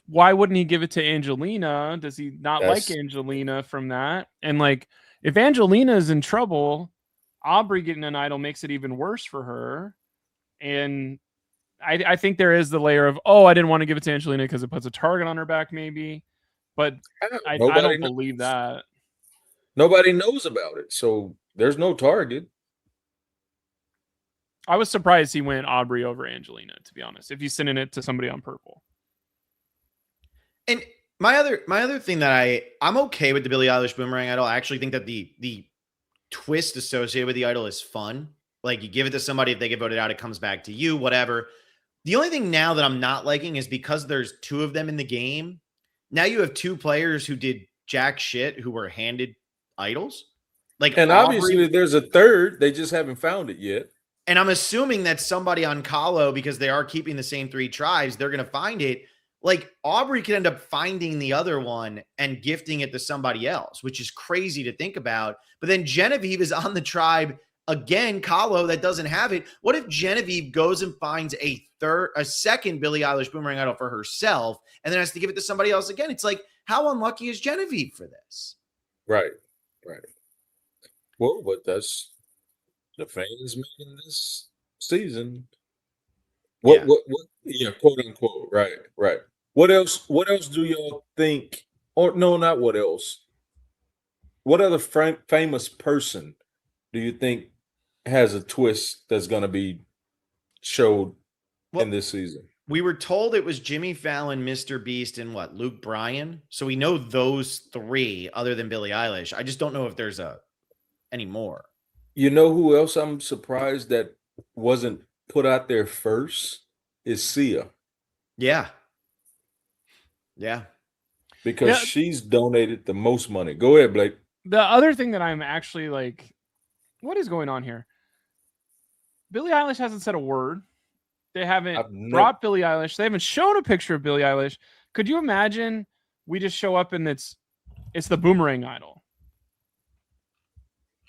why wouldn't he give it to Angelina? Does he not like Angelina from that? And like, if Angelina is in trouble, Aubrey getting an idol makes it even worse for her. And I think there is the layer of, oh, I didn't want to give it to Angelina because it puts a target on her back, maybe. But I don't believe that. Nobody knows about it, so there's no target. I was surprised he went Aubrey over Angelina, to be honest, if he's sending it to somebody on purple. And my other thing that I'm okay with the Billie Eilish boomerang idol. I actually think that the twist associated with the idol is fun. Like you give it to somebody, if they get voted out, it comes back to you, whatever. The only thing now that I'm not liking is because there's two of them in the game. Now you have two players who did jack shit who were handed idols. Like, and Aubrey, obviously there's a third. They just haven't found it yet. And I'm assuming that somebody on Kahlo, because they are keeping the same three tribes, they're going to find it. Like Aubrey could end up finding the other one and gifting it to somebody else, which is crazy to think about. But then Genevieve is on the tribe again, Kahlo, that doesn't have it. What if Genevieve goes and finds a second Billie Eilish boomerang idol for herself and then has to give it to somebody else again? It's like, how unlucky is Genevieve for this? Right. Well, but that's the fans making this season. What? Yeah, quote unquote. Right. What else do y'all think? Or no, not what else. What other famous person do you think has a twist that's going to be showed in this season? We were told it was Jimmy Fallon, Mr. Beast, and Luke Bryan. So we know those three other than Billie Eilish. I just don't know if there's any more. You know who else I'm surprised that wasn't put out there first is Sia. Yeah. Because she's donated the most money. Go ahead, Blake. The other thing that I'm actually like, what is going on here? Billie Eilish hasn't said a word. They haven't brought Billie Eilish. They haven't shown a picture of Billie Eilish. Could you imagine we just show up and it's the boomerang idol?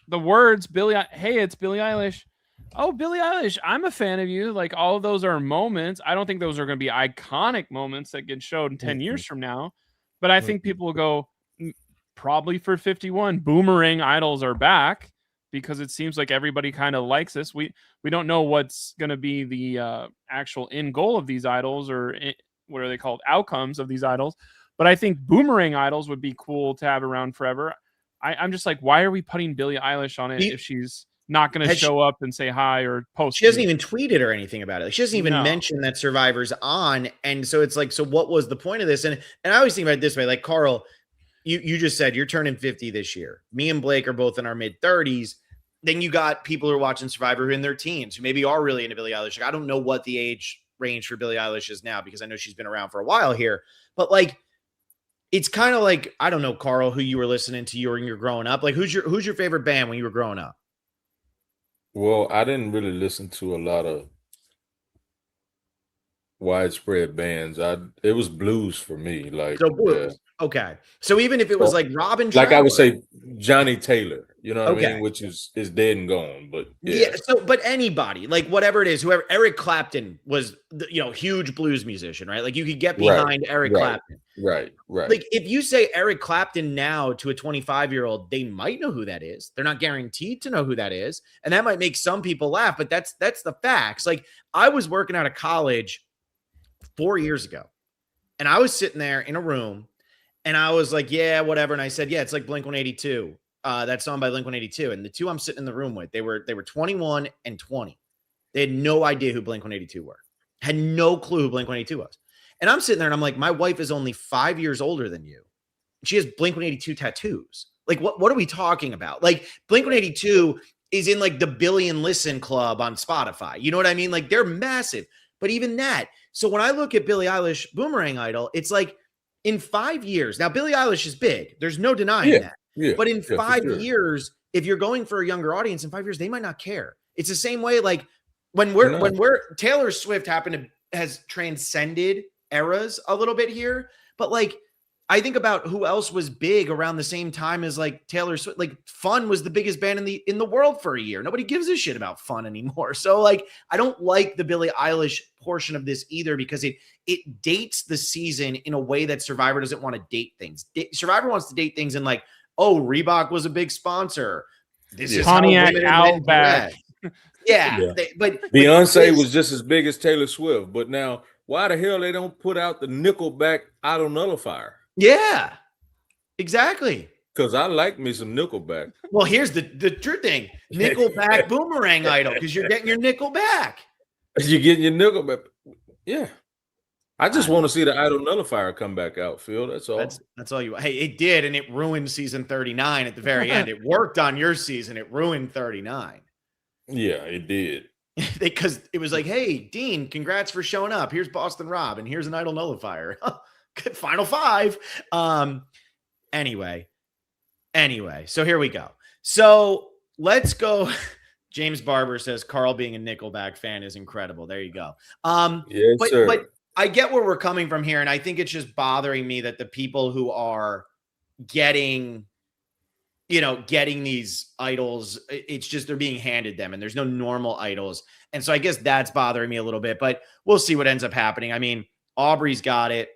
The words, hey, it's Billie Eilish. Oh, Billie Eilish, I'm a fan of you. Like, all of those are moments. I don't think those are going to be iconic moments that get showed in 10 years from now. But I think people will go, probably for 51, boomerang idols are back because it seems like everybody kind of likes this. We don't know what's going to be the actual end goal of these idols or what are they called? Outcomes of these idols. But I think boomerang idols would be cool to have around forever. I'm just like, why are we putting Billie Eilish on it if she's not going to show up and say hi or post? She hasn't even tweeted or anything about it. Like, she doesn't even mention that Survivor's on. And so it's like, so what was the point of this? And I always think about it this way, like, Carl, you just said you're turning 50 this year. Me and Blake are both in our mid 30s. Then you got people who are watching Survivor who are in their teens who maybe are really into Billie Eilish. Like, I don't know what the age range for Billie Eilish is now because I know she's been around for a while here, but like, it's kind of like, I don't know, Carl, who you were listening to when you were growing up. Like, who's your favorite band when you were growing up? Well, I didn't really listen to a lot of widespread bands. It was blues for me. Like, so blues. Yeah. Okay. So even if it was like Robin, like I would say Johnny Taylor, you know what I mean? Which is dead and gone, but yeah. So, but anybody, like whatever it is, whoever, Eric Clapton was, huge blues musician, right? Like you could get behind Eric Clapton. Right. Like if you say Eric Clapton now to a 25-year-old, they might know who that is. They're not guaranteed to know who that is. And that might make some people laugh, but that's the facts. Like I was working out of college 4 years ago and I was sitting there in a room and I was like, yeah, whatever. And I said, yeah, it's like Blink-182. That song by Blink-182. And the two I'm sitting in the room with, they were 21 and 20. They had no idea who Blink-182 were. Had no clue who Blink-182 was. And I'm sitting there and I'm like, my wife is only 5 years older than you. She has Blink-182 tattoos. Like, what are we talking about? Like, Blink-182 is in like the billion listen club on Spotify. You know what I mean? Like, they're massive. But even that. So when I look at Billie Eilish Boomerang Idol, it's like in 5 years. Now, Billie Eilish is big. There's no denying that. Yeah, but in 5 sure. years, if you're going for a younger audience in 5 years, they might not care. It's the same way. Like when we're Taylor Swift has transcended eras a little bit here. But like, I think about who else was big around the same time as like Taylor Swift. Like Fun was the biggest band in the world for a year. Nobody gives a shit about Fun anymore. So like, I don't like the Billie Eilish portion of this either because it dates the season in a way that Survivor doesn't want to date things. Survivor wants to date things in like, oh, Reebok was a big sponsor. This is Pontiac Outback. Yeah. But Beyonce was just as big as Taylor Swift. But now, why the hell they don't put out the Nickelback Idol Nullifier? Yeah, exactly. Because I like me some Nickelback. Well, here's the true thing. Nickelback Boomerang Idol, because you're getting your nickel back. You're getting your Nickelback. Yeah. I just want to see the Idol Nullifier come back out, Phil. That's all. That's all you. Hey, it did, and it ruined season 39 at the very end. It worked on your season. It ruined 39. Yeah, it did. Because it was like, hey, Dean, congrats for showing up. Here's Boston Rob, and here's an Idol Nullifier. Final 5. Anyway, so here we go. So let's go. James Barber says Carl being a Nickelback fan is incredible. There you go. Yes, sir. But I get where we're coming from here, and I think it's just bothering me that the people who are getting these idols, it's just they're being handed them, and there's no normal idols. And so I guess that's bothering me a little bit, but we'll see what ends up happening. I mean, Aubrey's got it.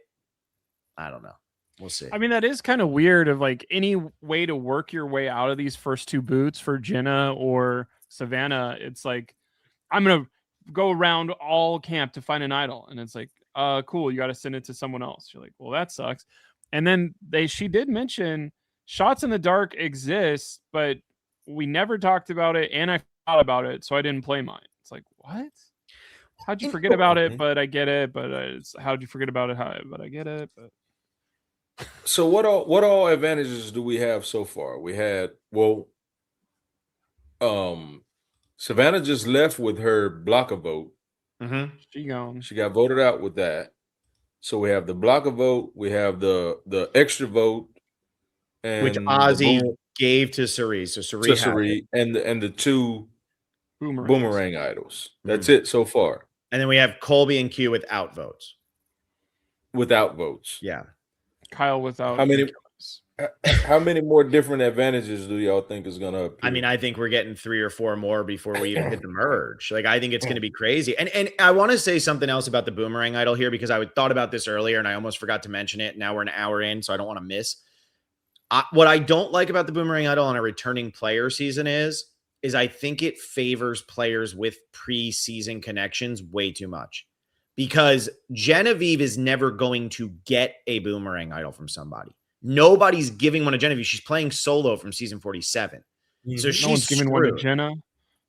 I don't know. We'll see. I mean, that is kind of weird of like any way to work your way out of these first 2 boots for Jenna or Savannah. It's like, I'm going to go around all camp to find an idol. And it's like, cool. You got to send it to someone else. You're like, well, that sucks. And then she did mention Shots in the Dark exists, but we never talked about it. And I thought about it. So I didn't play mine. It's like, what? How'd you forget about it? But I get it. But how'd you forget about it? But I get it. But so what all advantages do we have so far? We had, Savannah just left with her blocker vote. Mm-hmm. She got voted out with that. So we have the blocker vote, we have the extra vote, and which Ozzy gave to Suri. So Suri and the 2 boomerang idols. That's it so far. And then we have Colby and Q without votes. Yeah. Kyle without. How many more different advantages do y'all think is going to appear? I mean, I think we're getting 3 or 4 more before we even hit the merge. Like, I think it's going to be crazy. And I want to say something else about the Boomerang Idol here, because I thought about this earlier and I almost forgot to mention it. Now we're an hour in, so I don't want to miss. What I don't like about the Boomerang Idol on a returning player season is I think it favors players with preseason connections way too much. Because Genevieve is never going to get a Boomerang Idol from somebody. Nobody's giving one to Genevieve. She's playing solo from season 47. So no one's giving one to Jenna.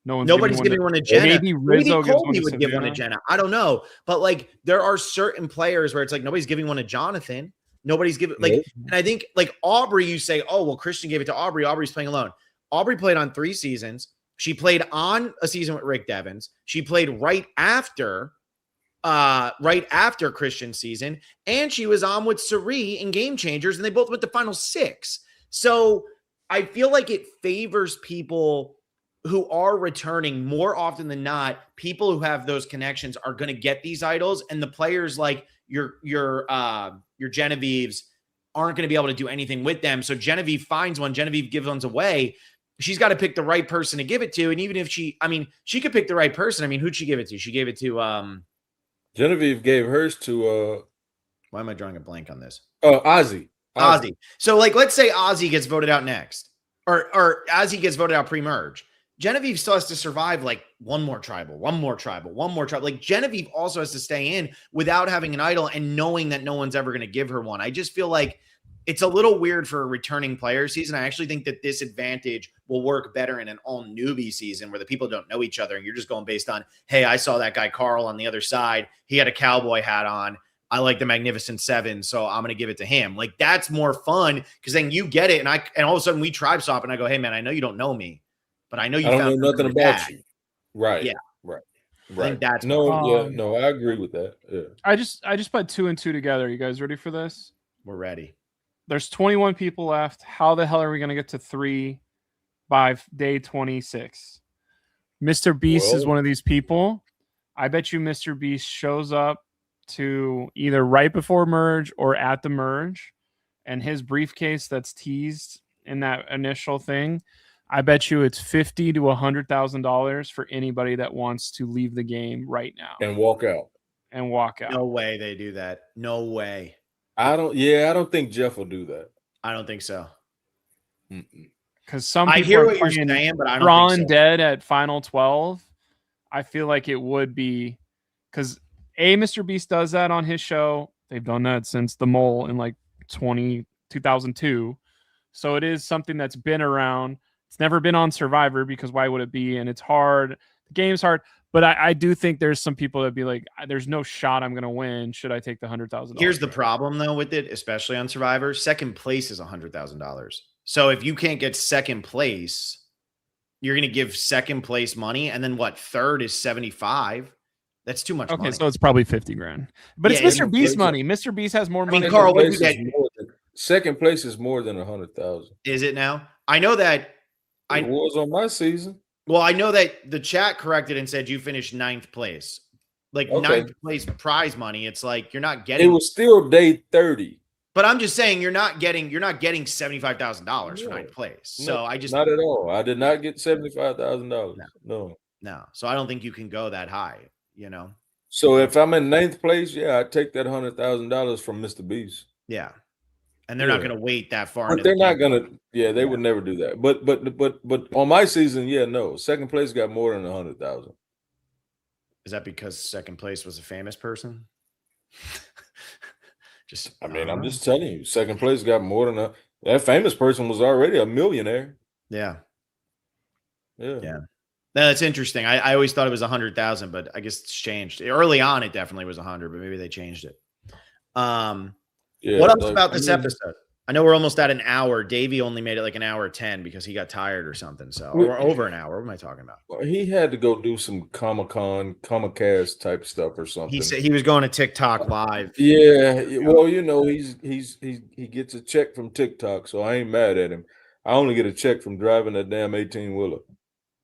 Nobody's giving one to Jenna. Maybe Rizzo Colby would give one to Jenna. I don't know. But like, there are certain players where it's like nobody's giving one to Jonathan. Nobody's giving and I think like Aubrey, you say, oh, well, Christian gave it to Aubrey. Aubrey's playing alone. Aubrey played on 3 seasons. She played on a season with Rick Devens. She played right after Christian's season, and she was on with Suri in Game Changers, and they both went to final 6. So I feel like it favors people who are returning more often than not. People who have those connections are going to get these idols, and the players like your Genevieves aren't going to be able to do anything with them. So Genevieve finds one, Genevieve gives one away. She's got to pick the right person to give it to. And even if she could pick the right person. I mean, who'd she give it to? She gave it to, Genevieve gave hers to, why am I drawing a blank on this? Ozzy. So like, let's say Ozzy gets voted out next or Ozzy gets voted out pre-merge. Genevieve still has to survive like one more tribal. Like Genevieve also has to stay in without having an idol and knowing that no one's ever going to give her one. I just feel like it's a little weird for a returning player season. I actually think that this advantage will work better in an all newbie season where the people don't know each other and you're just going based on, hey, I saw that guy Carl on the other side. He had a cowboy hat on. I like the Magnificent Seven, so I'm going to give it to him. Like, that's more fun because then you get it. And all of a sudden we tribe swap and I go, hey, man, I know you don't know me, but I know you I don't found know nothing about you. Right. Yeah. Right. I Right. think that's No, I agree with that. Yeah. I just put 2 and 2 together. You guys ready for this? we're ready. There's 21 people left. How the hell are we going to get to 3 by day 26? Mr. Beast is one of these people. I bet you Mr. Beast shows up to either right before merge or at the merge, and his briefcase that's teased in that initial thing, I bet you it's $50,000 to $100,000 for anybody that wants to leave the game right now And walk out. No way they do that. No way. I don't think Jeff will do that. I don't think so. Because some people I hear are what you're playing saying, but I don't Drawn think so. Dead at Final 12. I feel like it would be because Mr. Beast does that on his show. They've done that since The Mole in like 2002. So it is something that's been around. It's never been on Survivor because why would it be? And it's hard. The game's hard. But I do think there's some people that be like, there's no shot I'm going to win. Should I take the $100,000? Here's the problem, though, with it, especially on Survivor. Second place is $100,000. So if you can't get second place, you're going to give second place money. And then what? Third is 75. That's too much money. Okay, so it's probably 50 grand. But Yeah, it's Mr. Beast money. Mr. Beast has more money. I mean, Carl, what do you get? Second place is more than 100,000. Is it now? I know that. It was on my season. Well, I know that the chat corrected and said you finished 9th place. Like, Okay. 9th place prize money. It's like you're not getting. It was still day 30. But I'm just saying you're not getting $75,000 for 9th place. So I just not at all. I did not get $75,000. No. So I don't think you can go that high. So if I'm in 9th place, yeah, I take that $100,000 from Mr. Beast. Yeah. And they're not going to wait that far. But they're not going to. Yeah, they would never do that. But on my season, yeah, no. Second place got more than 100,000. Is that because second place was a famous person? I'm just telling you, second place got more than that famous person was already a millionaire. Yeah. Yeah. No, that's interesting. I always thought it was 100,000, but I guess it's changed. Early on, it definitely was 100, but maybe they changed it. What else about this episode? I know we're almost at an hour. Davey only made it like an hour 10 because he got tired or something. So we're over an hour. What am I talking about? Well, he had to go do some Comic-Cast type stuff or something. He said he was going to TikTok live. Yeah. Well, he gets a check from TikTok, so I ain't mad at him. I only get a check from driving that damn 18-wheeler.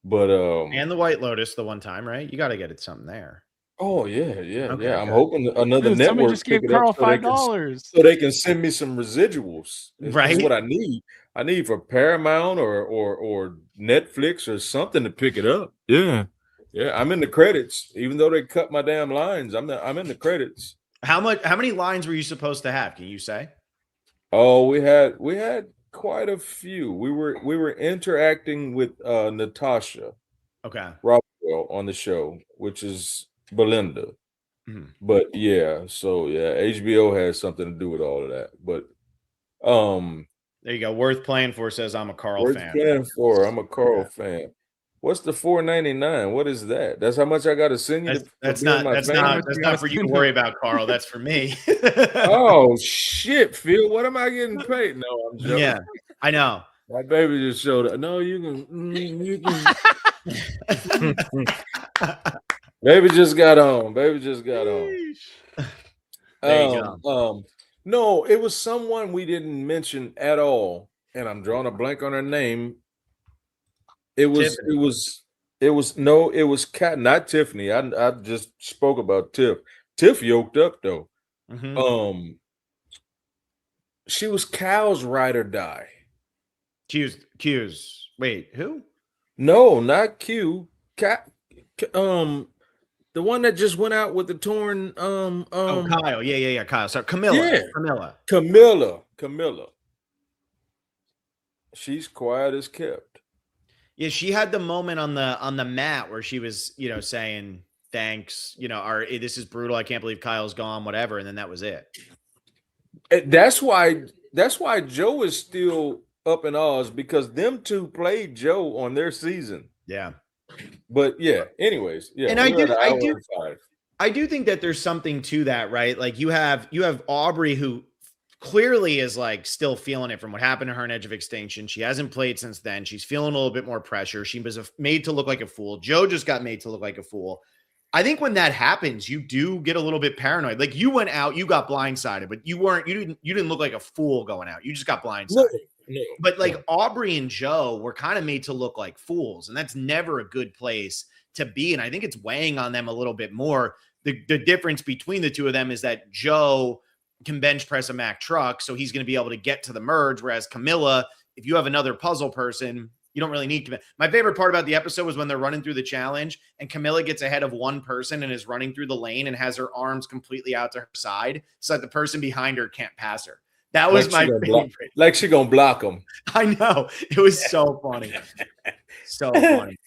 But and the White Lotus the one time, right? You got to get it something there. Oh yeah. Okay. I'm hoping another network just gave Carl $5 so they can send me some residuals. Right. That's what I need. I need for Paramount or Netflix or something to pick it up. Yeah. I'm in the credits, even though they cut my damn lines. I'm in the credits. How many lines were you supposed to have? Can you say? Oh, we had quite a few. We were interacting with Natasha. Okay. Rothwell on the show, which is Belinda. Mm-hmm. But HBO has something to do with all of that. But there you go. Worth playing for says I'm a Carl fan. I'm a Carl fan. What's the $4.99? What is that? That's how much I got to send you. That's not for you to worry about, Carl. That's for me. Oh shit, Phil. What am I getting paid? No, I'm joking. Yeah, I know. My baby just showed up. No, you can. Baby just got on. There you go. No, it was someone we didn't mention at all, and I'm drawing a blank on her name. It was not Tiffany. I just spoke about Tiff. Tiff yoked up though. Mm-hmm. She was Cal's ride or die. Q's. Wait, who? No, not Q. The one that just went out with the torn Kyle. Yeah. Kyle. So Camilla. Yeah. Camilla. She's quiet as kept. Yeah, she had the moment on the mat where she was, saying thanks, this is brutal. I can't believe Kyle's gone, whatever, and then that was it. That's why that's why Joe is still up in Oz, because them two played Joe on their season. Yeah. But yeah, anyways, yeah. And we're at an hour and 5. I do think that there's something to that, right? Like you have Aubrey, who clearly is like still feeling it from what happened to her in Edge of Extinction. She hasn't played since then. She's feeling a little bit more pressure. She was made to look like a fool. Joe just got made to look like a fool. I think when that happens, you do get a little bit paranoid. Like you went out, you got blindsided, but you didn't look like a fool going out. You just got blindsided. No, but like Aubrey and Joe were kind of made to look like fools, and that's never a good place to be. And I think it's weighing on them a little bit more. The difference between the two of them is that Joe can bench press a Mack truck, so he's going to be able to get to the merge. Whereas Camilla, if you have another puzzle person, you don't really need Camilla. My favorite part about the episode was when they're running through the challenge and Camilla gets ahead of one person and is running through the lane and has her arms completely out to her side so that the person behind her can't pass her. That was my favorite. Like she gonna block them. I know. It was so funny. So funny.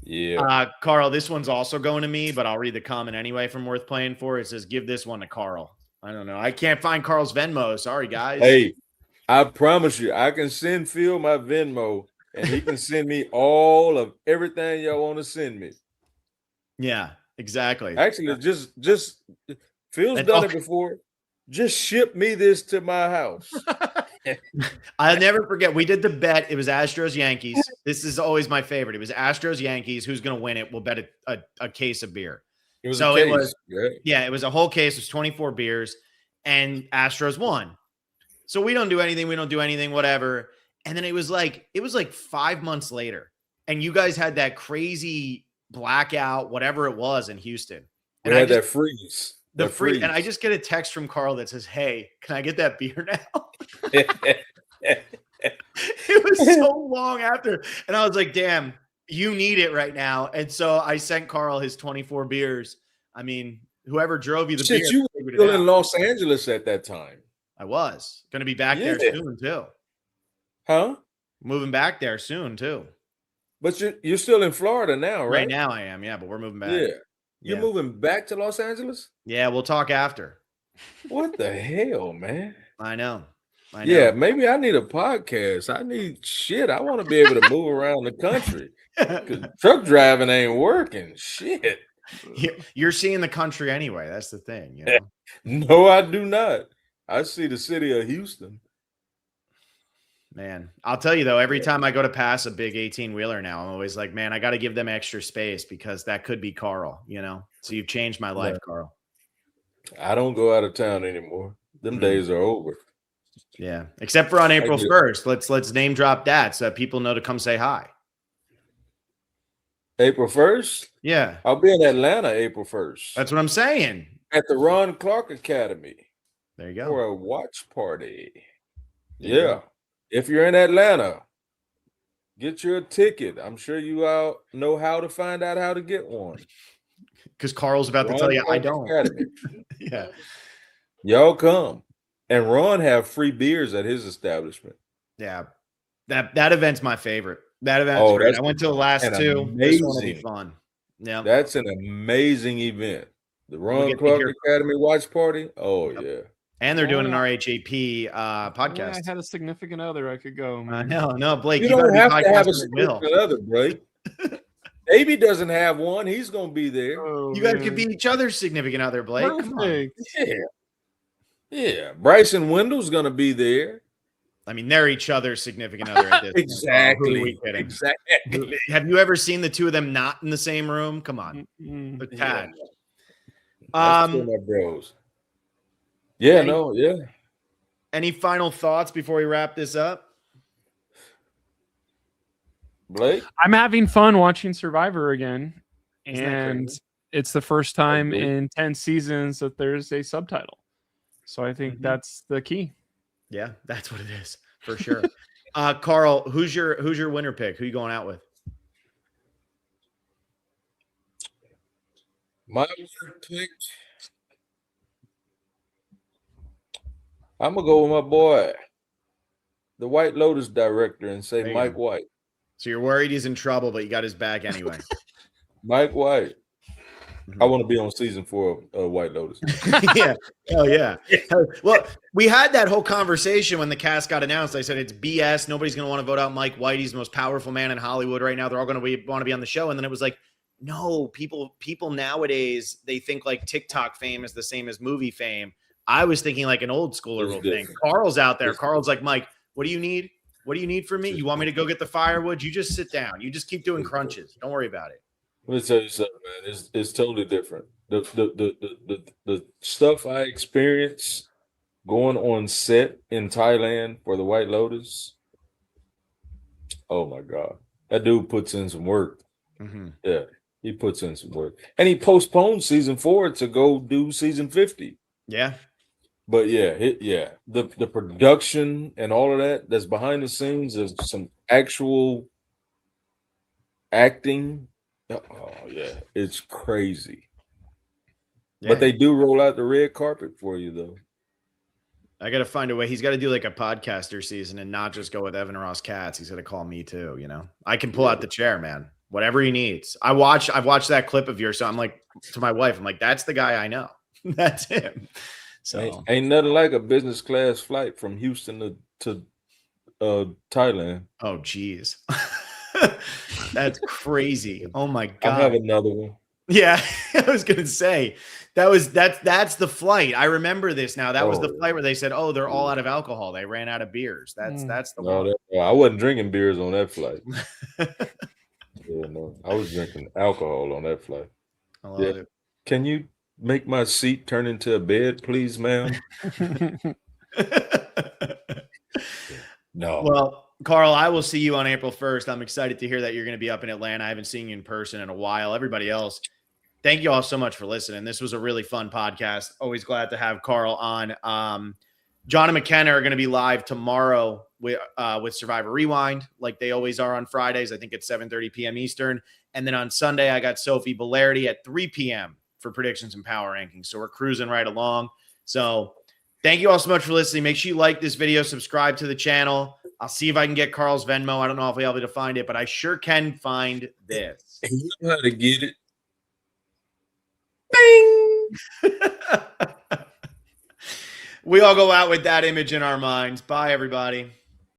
Yeah. Carl, this one's also going to me, but I'll read the comment anyway from Worth Playing For. It says, give this one to Carl. I don't know. I can't find Carl's Venmo. Sorry, guys. Hey, I promise you, I can send Phil my Venmo and he can send me all of everything y'all want to send me. Yeah, exactly. Actually, just Phil's done it before. Just ship me this to my house. I'll never forget. We did the bet. It was Astros Yankees. This is always my favorite. It was Astros Yankees. Who's going to win it? We'll bet a case of beer. It was it was a whole case. It was 24 beers, and Astros won. So we don't do anything. We don't do anything. Whatever. And then it was like 5 months later, and you guys had that crazy blackout, whatever it was, in Houston. And we had that freeze. The freeze. And I just get a text from Carl that says, "Hey, can I get that beer now?" It was so long after, and I was like, "Damn, you need it right now." And so I sent Carl his 24 beers. I mean, whoever drove you the beer, you were still in Los Angeles at that time. I was going to be back there soon too. Huh? Moving back there soon too. But you're still in Florida now, right? Right now I am, yeah, but we're moving back. Yeah. You're moving back to Los Angeles? Yeah, we'll talk after. What the hell, man? I know. Yeah, maybe I need a podcast. I want to be able to move around the country. Because truck driving ain't working. Shit. You're seeing the country anyway. That's the thing. You know? No, I do not. I see the city of Houston. Man, I'll tell you though, every time I go to pass a big 18-wheeler now, I'm always like, man, I got to give them extra space because that could be Carl, you know? So you've changed my life, Carl. I don't go out of town anymore. Them days are over. Yeah, except for on April 1st. Let's name drop that so that people know to come say hi. April 1st? Yeah. I'll be in Atlanta April 1st. That's what I'm saying. At the Ron Clark Academy. There you go. For a watch party. Yeah. If you're in Atlanta, get your ticket. I'm sure you all know how to find out how to get one. Because Carl's about to tell you I don't. Yeah. Y'all come. And Ron have free beers at his establishment. Yeah. That event's my favorite. That event's great. I went to the last two. This one will be fun. Yeah. That's an amazing event. The Ron Clark Academy watch party. Oh, yeah. And they're doing an RHAP podcast. I had a significant other. I could go. Man. No, Blake. You don't have to have a significant other, Blake. Davey doesn't have one. He's going to be there. You guys could be each other's significant other, Blake. Come on. Yeah. Bryson Wendell's going to be there. I mean, they're each other's significant other at this Exactly. Exactly. Have you ever seen the two of them not in the same room? Come on. The tag. That's my bros. Yeah, Any final thoughts before we wrap this up? Blake? I'm having fun watching Survivor again. And it's the first time in 10 seasons that there's a subtitle. So I think that's the key. Yeah, that's what it is for sure. Carl, who's your winner pick? Who you going out with? My winner pick. I'm going to go with my boy, the White Lotus director, and say Mike White. So you're worried he's in trouble, but you got his back anyway. Mike White. I want to be on season 4 of White Lotus. Yeah. Hell yeah. Well, we had that whole conversation when the cast got announced. I said it's BS. Nobody's going to want to vote out Mike White. He's the most powerful man in Hollywood right now. They're all going to want to be on the show. And then it was like, no, people nowadays, they think like TikTok fame is the same as movie fame. I was thinking like an old schooler will think. Carl's out there. Carl's like, Mike, what do you need? What do you need from me? You want me to go get the firewood? You just sit down. You just keep doing crunches. Don't worry about it. Let me tell you something, man. It's totally different. The stuff I experienced going on set in Thailand for the White Lotus. Oh my God, that dude puts in some work. Mm-hmm. Yeah, he puts in some work, and he postponed season 4 to go do season 50. Yeah, but the production and all of that's behind the scenes. There's some actual acting. Oh yeah, it's crazy. Yeah. But they do roll out the red carpet for you, though. I got to find a way. He's got to do like a podcaster season and not just go with Evan Ross Katz. He's going to call me too. You know, I can pull out the chair, man. Whatever he needs. I've watched that clip of yours. So I'm like, to my wife, I'm like, that's the guy I know. That's him. So ain't nothing like a business class flight from Houston to Thailand. Oh, geez. That's crazy. Oh my God. I have another one. Yeah, I was gonna say that's the flight. I remember this now. That was the flight where they said, "Oh, they're all out of alcohol. They ran out of beers." That's the one. I wasn't drinking beers on that flight. Yeah, no, I was drinking alcohol on that flight. I love it. Can you make my seat turn into a bed, please, ma'am? No. Well, Carl, I will see you on April 1st. I'm excited to hear that you're going to be up in Atlanta. I haven't seen you in person in a while. Everybody else, thank you all so much for listening. This was a really fun podcast. Always glad to have Carl on. John and McKenna are going to be live tomorrow with Survivor Rewind, like they always are on Fridays. I think it's 7:30 p.m. Eastern. And then on Sunday, I got Sophie Bellardi at 3 p.m. for predictions and power rankings. So we're cruising right along. So thank you all so much for listening. Make sure you like this video, subscribe to the channel. I'll see if I can get Carl's Venmo. I don't know if I'll be able to find it, but I sure can find this. You know how to get it. Bing! We all go out with that image in our minds. Bye, everybody.